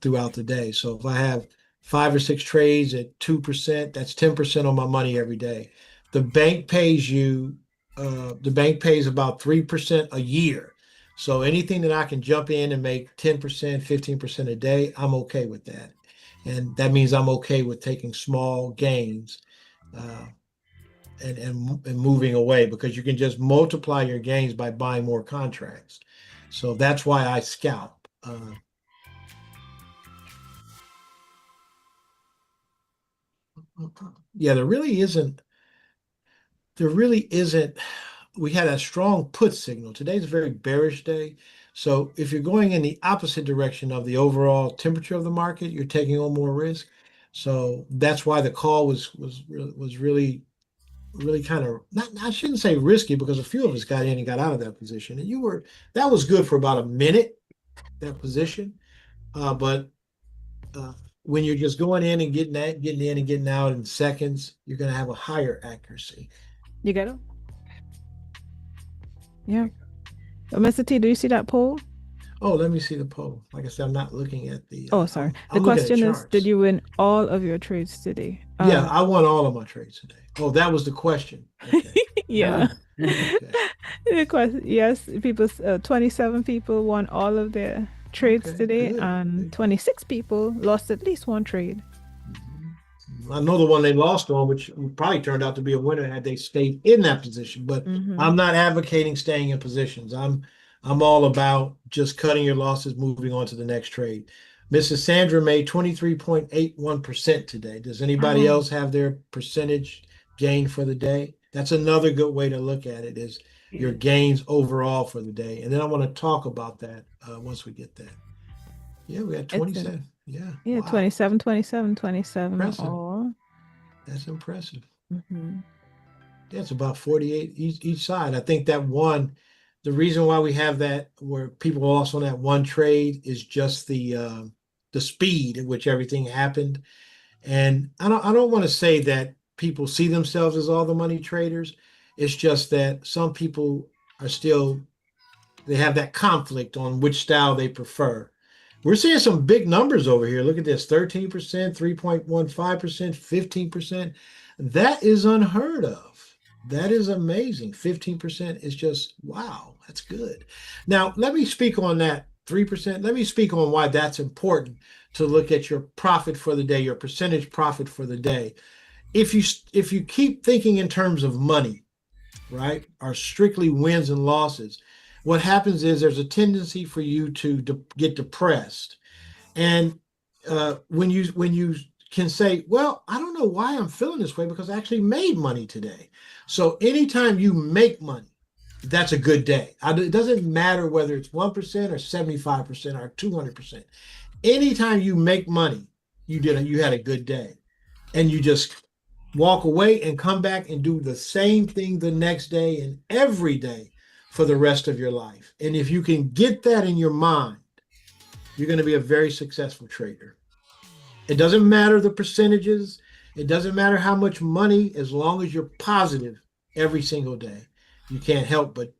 throughout the day. So if I have 5 or 6 trades at 2%, that's 10% on my money every day. The bank pays about 3% a year. So anything that I can jump in and make 10%, 15% a day, I'm okay with that. And that means I'm okay with taking small gains and moving away because you can just multiply your gains by buying more contracts. So that's why I scalp. Yeah, there really isn't. We had a strong put signal. Today's a very bearish day. So if you're going in the opposite direction of the overall temperature of the market, you're taking on more risk. So that's why the call was really kind of not, I shouldn't say risky because a few of us got in and got out of that position. And that was good for about a minute, that position. But when you're just going in and getting in and getting out in seconds, you're going to have a higher accuracy. You get it? Yeah. Mr. T, do you see that poll? Oh, let me see the poll. Like I said, I'm not looking at the. Oh, sorry. I'm The looking at question is, charts. did you win all of your trades today? Yeah, I won all of my trades today. Oh, that was the question. Okay. Yeah. Okay. The question, yes, 27 people won all of their trades Okay, today, good. and 26 people lost at least one trade. I know the one they lost on, which probably turned out to be a winner had they stayed in that position. But I'm not advocating staying in positions. I'm all about just cutting your losses, moving on to the next trade. Mrs. Sandra made 23.81% today. Does anybody Wow. else have their percentage gain for the day? That's another good way to look at it is your gains overall for the day. And then I want to talk about that once we get there. Yeah, we had 27. Yeah. Yeah, Wow. 27, 27, 27 Impressive. all. That's impressive. Mm-hmm. Yeah, it's about 48 each side. I think that one, the reason why we have that where people lost on that one trade is just the speed at which everything happened. And I don't want to say that people see themselves as all the money traders. It's just that some people are still, they have that conflict on which style they prefer. We're seeing some big numbers over here. Look at this, 13%, 3.15%, 15%. That is unheard of. That is amazing. 15% is just, wow, that's good. Now, let me speak on that 3%. Let me speak on why that's important to look at your profit for the day, your percentage profit for the day. If you keep thinking in terms of money, right, are strictly wins and losses, what happens is there's a tendency for you to get depressed And when you can say, well, I don't know why I'm feeling this way because I actually made money today. So anytime you make money, that's a good day. It doesn't matter whether it's 1% or 75% or 200%. Anytime you make money, you had a good day. And you just walk away and come back and do the same thing the next day and every day for the rest of your life. And if you can get that in your mind, you're going to be a very successful trader. It doesn't matter the percentages. It doesn't matter how much money, as long as you're positive every single day. You can't help but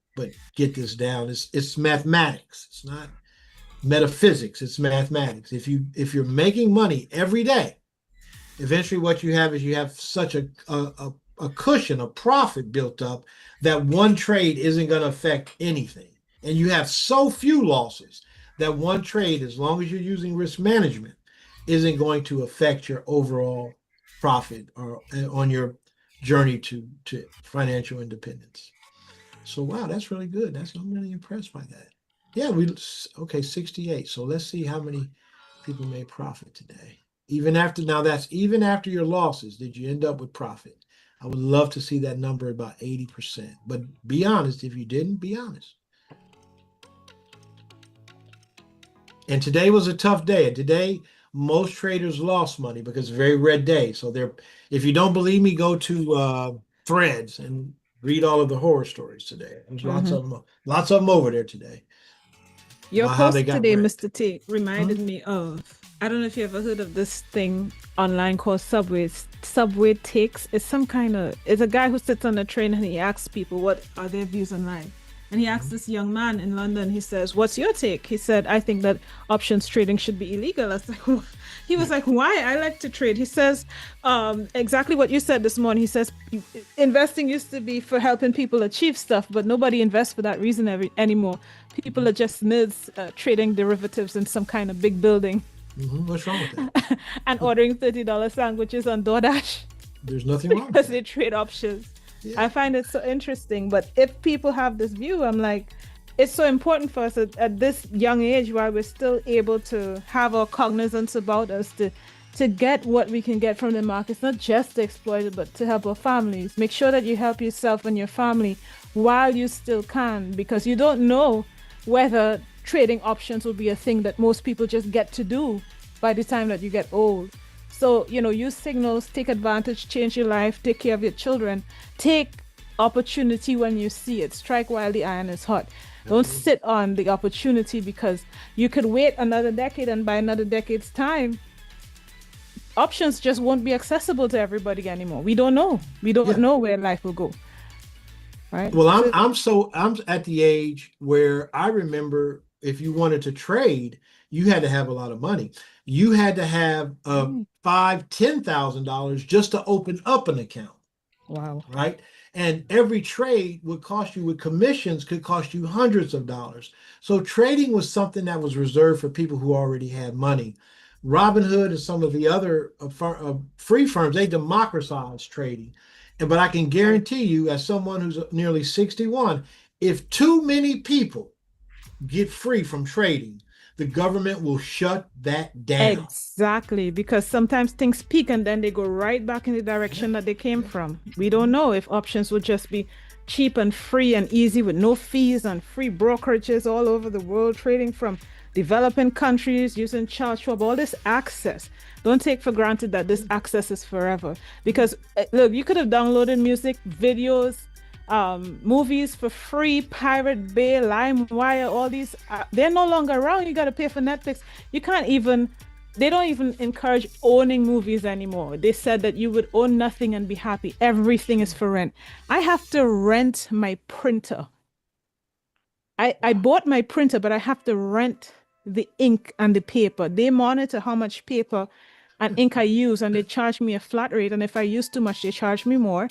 get this down. It's mathematics. It's not metaphysics. It's mathematics. If you're making money every day, eventually what you have such a cushion, a profit built up that one trade isn't going to affect anything. And you have so few losses that one trade, as long as you're using risk management, isn't going to affect your overall profit or on your journey to financial independence. So wow, that's really good. I'm really impressed by that. Yeah, 68. So let's see how many people made profit today. That's even after your losses, did you end up with profit? I would love to see that number about 80%. But be honest, if you didn't, be honest. And today was a tough day. And today, most traders lost money because it's a very red day. So if you don't believe me, go to Threads and read all of the horror stories today. There's lots of them over there today. Your post today, Mr. T, reminded me of, I don't know if you ever heard of this thing online called Subway Takes. It's a guy who sits on a train and he asks people what are their views on life. And he asked this young man in London, he says, what's your take? He said, I think that options trading should be illegal. I was like, he was like, why? I like to trade. He says, exactly what you said this morning. He says, investing used to be for helping people achieve stuff, but nobody invests for that reason anymore. People are just nerds trading derivatives in some kind of big building. What's wrong with that? And ordering $30 sandwiches on DoorDash. There's nothing wrong with because that. they trade options. Yeah. I find it so interesting. But if people have this view, I'm like, it's so important for us at this young age, while we're still able to have our cognizance about us, to get what we can get from the markets, not just to exploit it, but to help our families. Make sure that you help yourself and your family while you still can, because you don't know whether trading options will be a thing that most people just get to do by the time that you get old. So, use signals, take advantage, change your life, take care of your children, take opportunity when you see it, strike while the iron is hot. Don't sit on the opportunity, because you could wait another decade, and by another decade's time, options just won't be accessible to everybody anymore. We don't know. We don't know where life will go. Right? Well, I'm at the age where I remember if you wanted to trade, you had to have a lot of money. You had to have $5,000-$10,000 just to open up an account. Wow. Right. And every trade would cost you, with commissions, could cost you hundreds of dollars. So trading was something that was reserved for people who already had money. Robinhood and some of the other free firms, they democratized trading. But I can guarantee you, as someone who's nearly 61, if too many people get free from trading, the government will shut that down. Exactly, because sometimes things peak and then they go right back in the direction that they came from. We don't know if options will just be cheap and free and easy with no fees and free brokerages all over the world, trading from developing countries using Charles Schwab, all this access. Don't take for granted that this access is forever, because look, you could have downloaded music, videos, movies for free, Pirate Bay, LimeWire, all these, they're no longer around. You got to pay for Netflix. They don't even encourage owning movies anymore. They said that you would own nothing and be happy. Everything is for rent. I have to rent my printer. I bought my printer, but I have to rent the ink and the paper. They monitor how much paper and ink I use, and they charge me a flat rate. And if I use too much, they charge me more.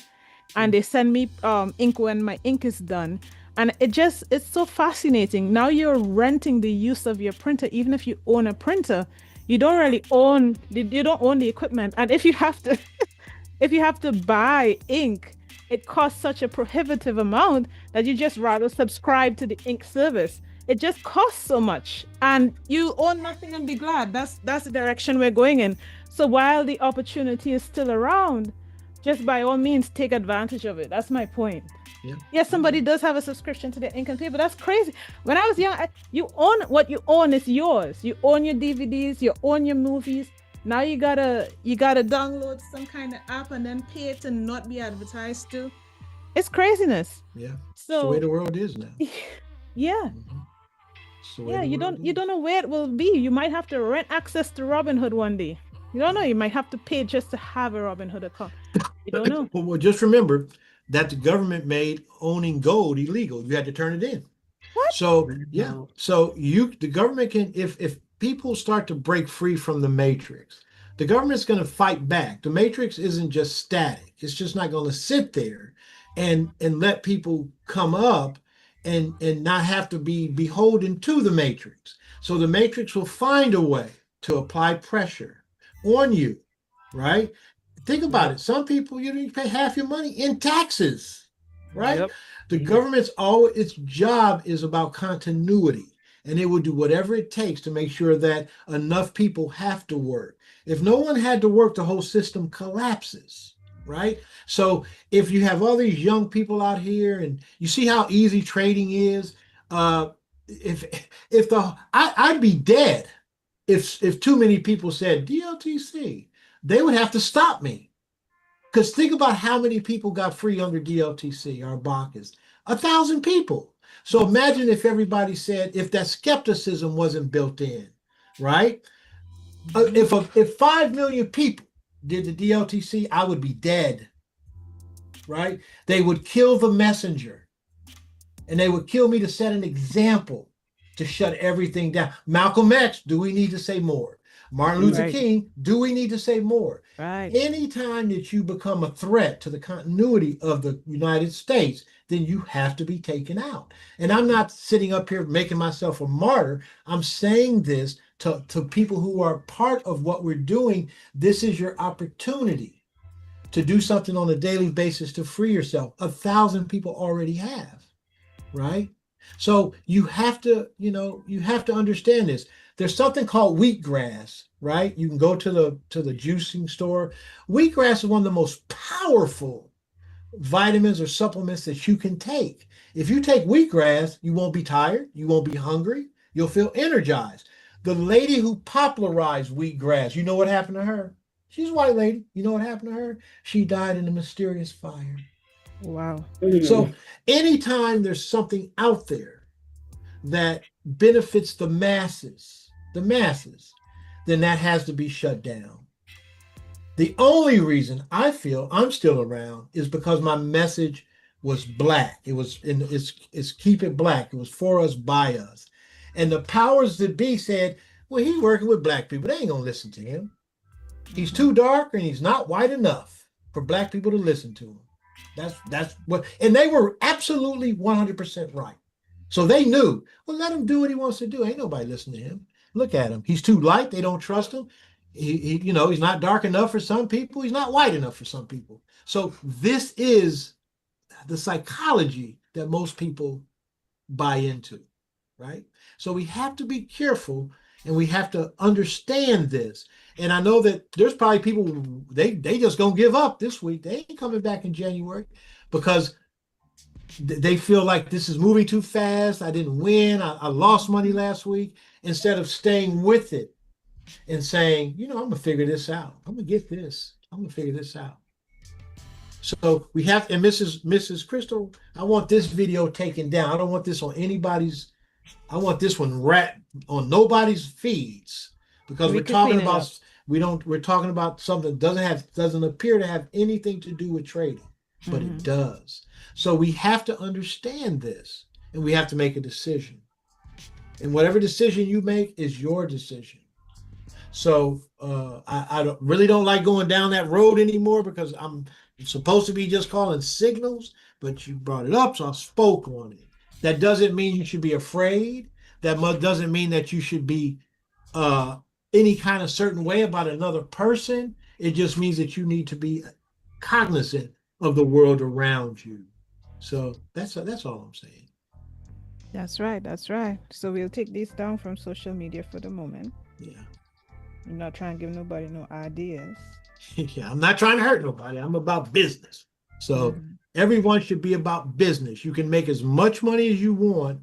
And they send me ink when my ink is done. And it's so fascinating. Now you're renting the use of your printer. Even if you own a printer, you don't own the equipment. And if you have to buy ink, it costs such a prohibitive amount that you just rather subscribe to the ink service. it just costs so much, and you own nothing and be glad. That's the direction we're going in. So while the opportunity is still around, just by all means take advantage of it. That's my point. Yeah. Yes, somebody does have a subscription to the Ink and Pay, but that's crazy. When I was young, you own what you own is yours. You own your DVDs, you own your movies. Now you gotta download some kind of app and then pay it and not be advertised to. It's craziness. Yeah. It's the So way the world is now. yeah, It's the way yeah. the You world don't is. know where it will be. You might have to rent access to Robinhood one day. You don't know. You might have to pay just to have a Robinhood account. You don't know. Well, just remember that the government made owning gold illegal. You had to turn it in. What? So yeah. So the government can, if people start to break free from the matrix, the government's going to fight back. The matrix isn't just static. It's just not going to sit there and let people come up and not have to be beholden to the matrix. So the matrix will find a way to apply pressure on you, right? Think about it. Some people, you pay half your money in taxes, right? Yep. The government's its job is about continuity, and it will do whatever it takes to make sure that enough people have to work. If no one had to work, the whole system collapses, right? So if you have all these young people out here, and you see how easy trading is, I'd be dead if too many people said DLTC. They would have to stop me. Because think about how many people got free under DLTC or Bacchus. 1,000 people. So imagine if everybody said, if that skepticism wasn't built in, right? If 5 million people did the DLTC, I would be dead, right? They would kill the messenger, and they would kill me to set an example to shut everything down. Malcolm X, do we need to say more? Martin Luther King, do we need to say more? Right. Anytime that you become a threat to the continuity of the United States, then you have to be taken out. And I'm not sitting up here making myself a martyr. I'm saying this to people who are part of what we're doing. This is your opportunity to do something on a daily basis to free yourself. 1,000 people already have, right? So you have to understand this. There's something called wheatgrass, right? You can go to the juicing store. Wheatgrass is one of the most powerful vitamins or supplements that you can take. If you take wheatgrass, you won't be tired, you won't be hungry, you'll feel energized. The lady who popularized wheatgrass, you know what happened to her? She's a white lady. You know what happened to her? She died in a mysterious fire. Wow. So anytime there's something out there that benefits the masses, then that has to be shut down. The only reason I feel I'm still around is because my message was black. It's keep it black. It was for us, by us. And the powers that be said, well, he's working with black people. They ain't gonna listen to him. He's too dark and he's not white enough for black people to listen to him. That's what, and they were absolutely 100% right. So they knew, well, let him do what he wants to do. Ain't nobody listening to him. Look at him. He's too light. They don't trust him. He's not dark enough for some people. He's not white enough for some people. So this is the psychology that most people buy into, right? So we have to be careful, and we have to understand this. And I know that there's probably people, they just gonna give up this week. They ain't coming back in January because they feel like this is moving too fast. I didn't win. I lost money last week. Instead of staying with it and saying, I'm going to figure this out. I'm going to get this. I'm going to figure this out. So we have, and Mrs. Crystal, I want this video taken down. I don't want this on anybody's, I want this one on nobody's feeds, because we're talking about something that doesn't appear to have anything to do with trading, but it does. So we have to understand this, and we have to make a decision. And whatever decision you make is your decision. So I really don't like going down that road anymore, because I'm supposed to be just calling signals, but you brought it up, so I spoke on it. That doesn't mean you should be afraid. That doesn't mean that you should be any kind of certain way about another person. It just means that you need to be cognizant of the world around you. So that's all I'm saying. That's right. That's right. So we'll take these down from social media for the moment. Yeah. We're not trying to give nobody no ideas. Yeah, I'm not trying to hurt nobody. I'm about business. So Mhm. everyone should be about business. You can make as much money as you want.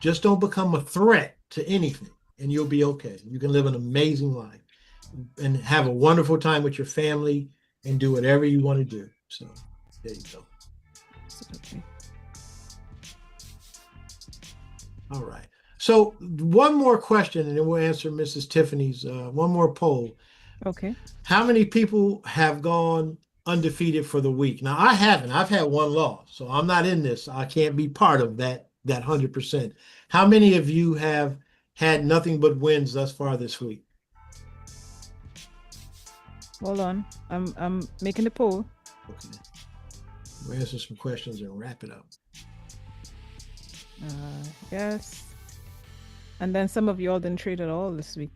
Just don't become a threat to anything, and you'll be okay. You can live an amazing life and have a wonderful time with your family and do whatever you want to do. So there you go. Absolutely. All right. So one more question, and then we'll answer Mrs. Tiffany's one more poll. Okay. How many people have gone undefeated for the week? Now I haven't. I've had one loss, so I'm not in this. I can't be part of that 100%. How many of you have had nothing but wins thus far this week? Hold on. I'm making the poll. Okay. We'll answer some questions and wrap it up. Yes. And then some of y'all didn't trade at all this week.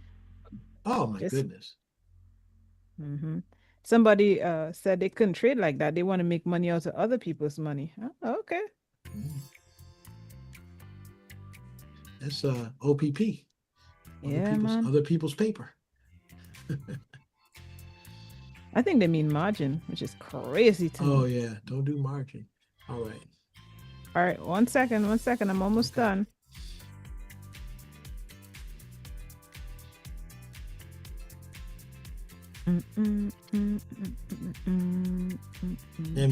Oh my Just- goodness. Mm-hmm. Somebody said they couldn't trade like that. They want to make money out of other people's money. Oh, okay. That's OPP. Yeah, man. Other people's paper. I think they mean margin, which is crazy to me. Oh yeah, don't do margin. All right. All right, 1 second, 1 second. I'm almost Okay. done. And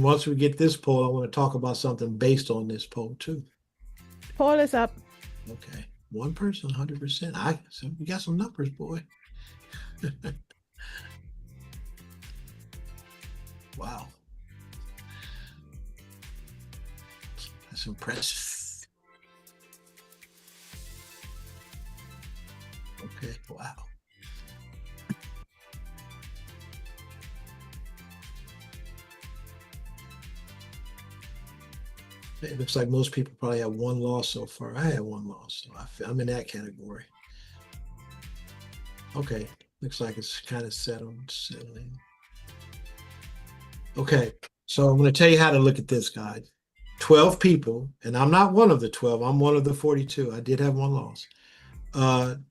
once we get this poll, I want to talk about something based on this poll too. Poll is up. Okay. One person, 100%. So we got some numbers, boy. Wow. That's impressive. Okay, wow. It looks like most people probably have one loss so far. I had one loss, so I'm in that category. Okay, looks like it's kind of settling. Okay, so I'm going to tell you how to look at this, guys. 12 people, and I'm not one of the 12. I'm one of the 42. I did have one loss.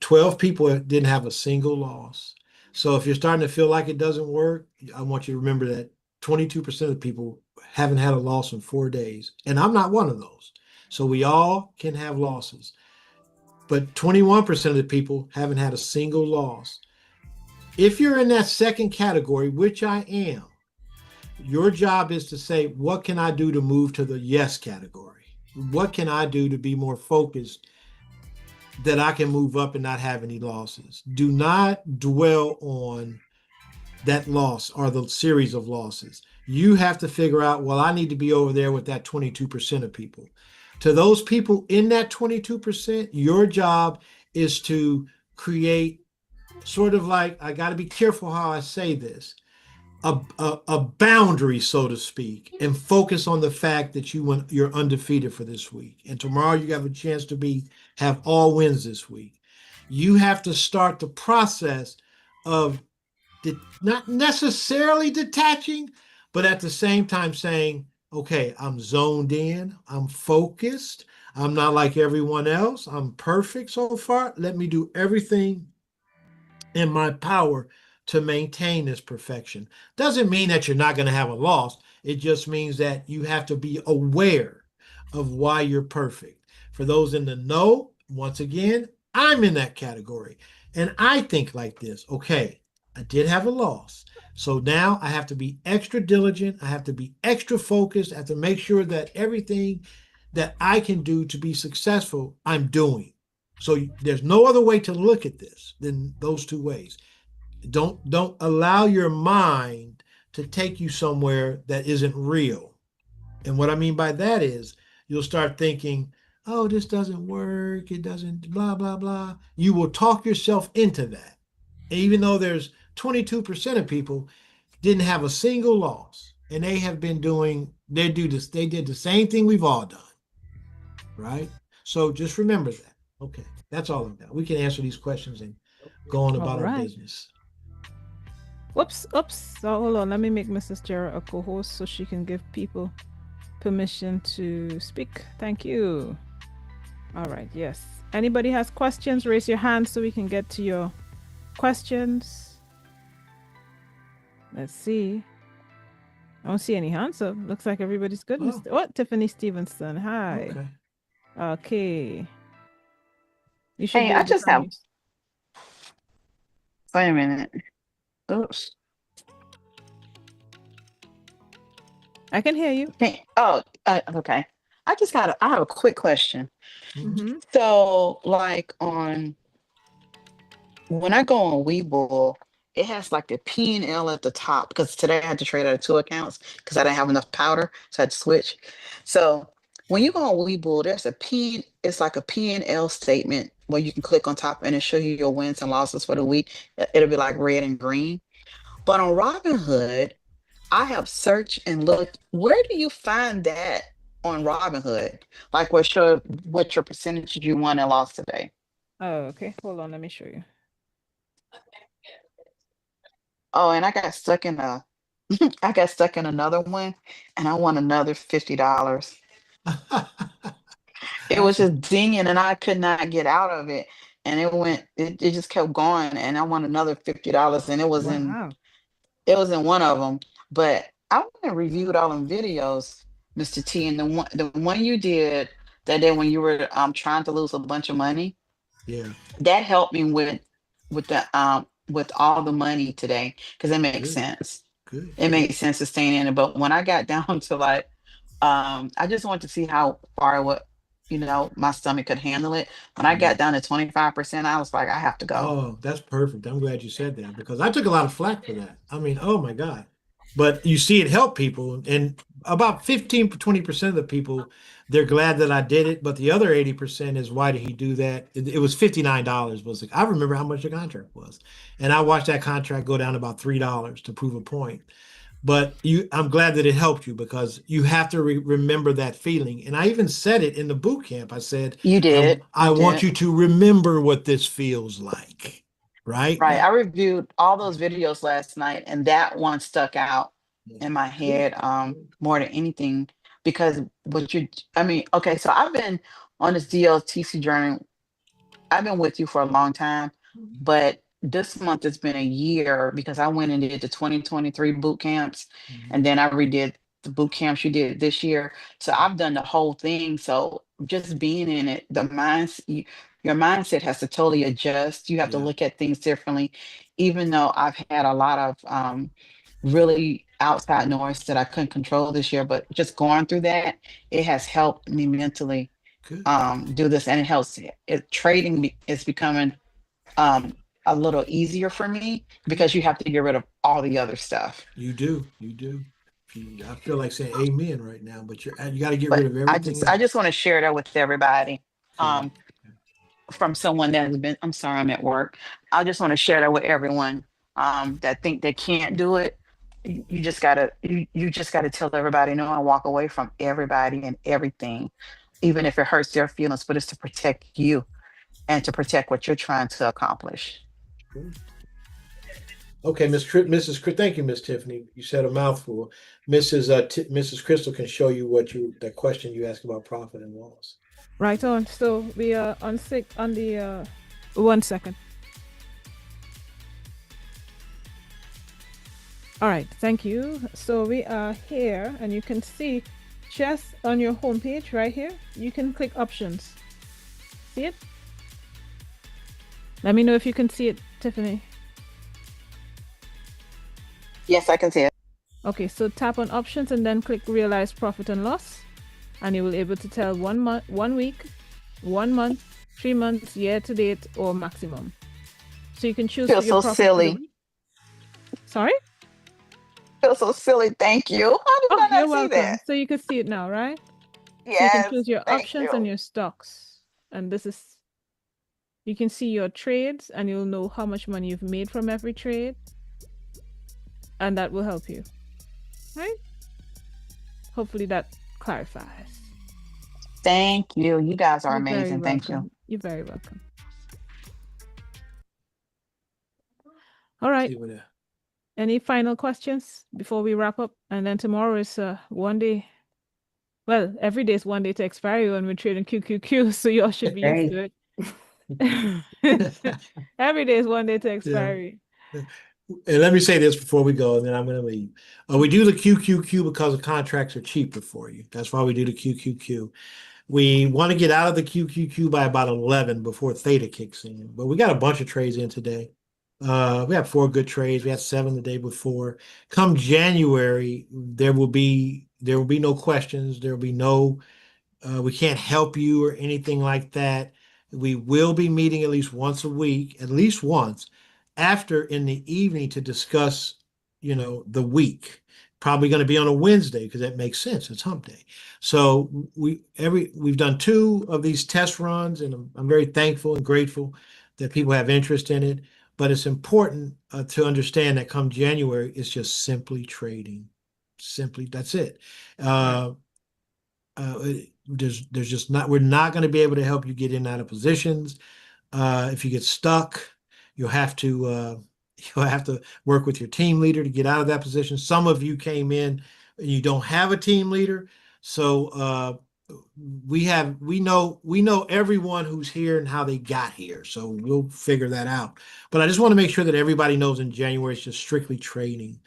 12 people didn't have a single loss. So if you're starting to feel like it doesn't work, I want you to remember that 22% of people haven't had a loss in 4 days. And I'm not one of those. So we all can have losses. But 21% of the people haven't had a single loss. If you're in that second category, which I am, your job is to say, what can I do to move to the yes category? What can I do to be more focused that I can move up and not have any losses? Do not dwell on that loss or the series of losses. You have to figure out, well, I need to be over there with that 22% of people. To those people in that 22%, your job is to create sort of like, I got to be careful how I say this, a boundary, so to speak, and focus on the fact that you're undefeated for this week. And tomorrow you have a chance to have all wins this week. You have to start the process of not necessarily detaching, but at the same time saying, okay, I'm zoned in, I'm focused, I'm not like everyone else, I'm perfect so far. Let me do everything in my power to maintain this perfection. Doesn't mean that you're not going to have a loss. It just means that you have to be aware of why you're perfect. For those in the know, once again, I'm in that category. And I think like this, okay, I did have a loss. So now I have to be extra diligent. I have to be extra focused. I have to make sure that everything that I can do to be successful, I'm doing. So there's no other way to look at this than those two ways. Don't allow your mind to take you somewhere that isn't real. And what I mean by that is you'll start thinking, oh, this doesn't work, it doesn't, blah, blah, blah. You will talk yourself into that. Even though there's 22% of people didn't have a single loss, and they did the same thing we've all done. Right? So just remember that. Okay, that's all I've got. We can answer these questions and go on about our business. Oops. So hold on. Let me make Mrs. Jarrett a co-host so she can give people permission to speak. Thank you. All right, yes. Anybody has questions, raise your hand so we can get to your questions. Let's see. I don't see any hands up. Looks like everybody's good. Oh. Oh, Tiffany Stevenson. Hi. Okay. Okay. You should Hey, be I able to just have, unmute. wait a minute. Oops. I can hear you. Hey, okay. I have a quick question. Mm-hmm. So, like when I go on Webull, it has like the P and L at the top because today I had to trade out of 2 accounts because I didn't have enough powder, so I had to switch. So when you go on Webull, it's like a P and L statement where you can click on top and it show you your wins and losses for the week. It'll be like red and green. But on Robinhood, I have searched and looked. Where do you find that on Robinhood? Like what your percentage you won and lost today? Oh, okay. Hold on. Let me show you. Oh, and I got stuck in another one and I won another $50. It was just dinging and I could not get out of it. And it just kept going and I won another $50 and Wow. it was in one of them. But I went and reviewed all them videos, Mr. T, and the one you did that day when you were trying to lose a bunch of money, Yeah. that helped me with all the money today because it makes Good. sense. Good. It makes sense to stay in it. But when I got down to like I just wanted to see how far my stomach could handle it. When I got down to 25%, I was like, I have to go. Oh, that's perfect. I'm glad you said that because I took a lot of flack for that. I mean, oh my God. But you see it help people, and about 15 to 20% of the people, they're glad that I did it. But the other 80% is, why did he do that? It was $59 was I remember how much the contract was. And I watched that contract go down about $3 to prove a point. But I'm glad that it helped you because you have to remember that feeling. And I even said it in the boot camp. I said, You did. I You want did. you to remember what this feels like, right? Right. I reviewed all those videos last night, and that one stuck out in my Good. head more than anything because okay, so I've been on this DLTC journey. I've been with you for a long time, but this month it's been a year because I went and did the 2023 boot camps, and then I redid the boot camps you did this year. So I've done the whole thing. So just being in it, your mindset has to totally adjust. You have to Yeah. look at things differently. Even though I've had a lot of really outside noise that I couldn't control this year, but just going through that, it has helped me mentally Good. do this, and it helps trading is becoming a little easier for me because you have to get rid of all the other stuff. You do. You do. I feel like saying amen right now, but you got to get rid But of I everything just I just else. want to share that with everybody. Good. From someone that has been, I'm sorry, I'm at work. I just want to share that with everyone that think they can't do it. You just gotta tell everybody no and walk away from everybody and everything, even if it hurts their feelings, but it's to protect you and to protect what you're trying to accomplish. Good. Okay, Mrs. Thank you, Miss Tiffany. You said a mouthful. Mrs. Crystal can show you that question you asked about profit and loss. Right on. So we are on the 1 second. All right, thank you. So we are here and you can see just on your homepage right here, you can click options. See it? Let me know if you can see it, Tiffany. Yes, I can see it. Okay, so tap on options and then click realize profit and loss. And you will be able to tell 1 month, 1 week, 1 month, 3 months, year to date, or maximum. So you can choose Feel your so profit for the silly. week. Sorry? Feel so silly. Thank you. How did I Oh, you're not see welcome. that? So you can see it now, right? So you Yes. can choose your Thank options you. and your stocks. And you can see your trades and you'll know how much money you've made from every trade. And that will help you, right? Hopefully that clarifies. Thank you. You guys are You're very amazing. Thank you. welcome. You're very welcome. All right. See what that- Any final questions before we wrap up? And then tomorrow is one day. Well, every day is one day to expiry when we're trading QQQ, so y'all should be used to Right. it. Every day is one day to Yeah. expiry. And let me say this before we go, and then I'm going to leave. We do the QQQ because the contracts are cheaper for you. That's why we do the QQQ. We want to get out of the QQQ by about 11 before theta kicks in. But we got a bunch of trades in today. We have 4 good trades. We had 7 the day before. Come January, there will be no questions. There will be no we can't help you or anything like that. We will be meeting at least once a week, at least once, after in the evening to discuss, the week. Probably going to be on a Wednesday because that makes sense. It's hump day. So we've done 2 of these test runs, and I'm very thankful and grateful that people have interest in it. But it's important to understand that come January, it's just simply trading. Simply, that's it. Uh, there's just not we're not going to be able to help you get in and out of positions. If you get stuck, you'll have to uh, you'll have to work with your team leader to get out of that position. Some of you came in and you don't have a team leader, so we know everyone who's here and how they got here, so we'll figure that out. But I just want to make sure that everybody knows in January it's just strictly trading.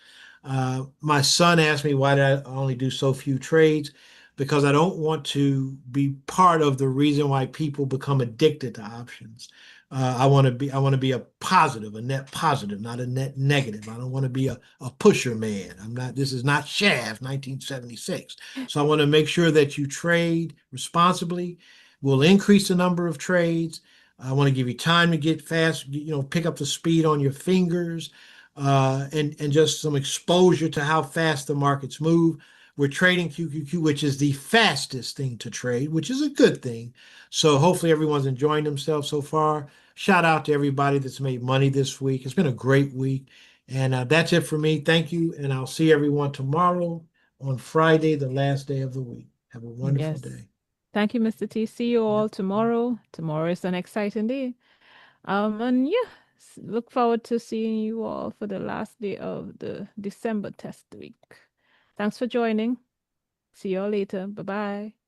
My son asked me why did I only do so few trades, because I don't want to be part of the reason why people become addicted to options. I want to be a positive, a net positive, not a net negative. I don't want to be a pusher man. This is not Shaft 1976. So I want to make sure that you trade responsibly. We'll increase the number of trades. I want to give you time to get fast, pick up the speed on your fingers, and just some exposure to how fast the markets move. We're trading QQQ, which is the fastest thing to trade, which is a good thing. So hopefully everyone's enjoying themselves so far. Shout out to everybody that's made money this week. It's been a great week. And that's it for me. Thank you. And I'll see everyone tomorrow on Friday, the last day of the week. Have a wonderful Yes. day. Thank you, Mr. T. See you all Yep. tomorrow. Tomorrow is an exciting day. And yeah, look forward to seeing you all for the last day of the December test week. Thanks for joining. See you all later. Bye-bye.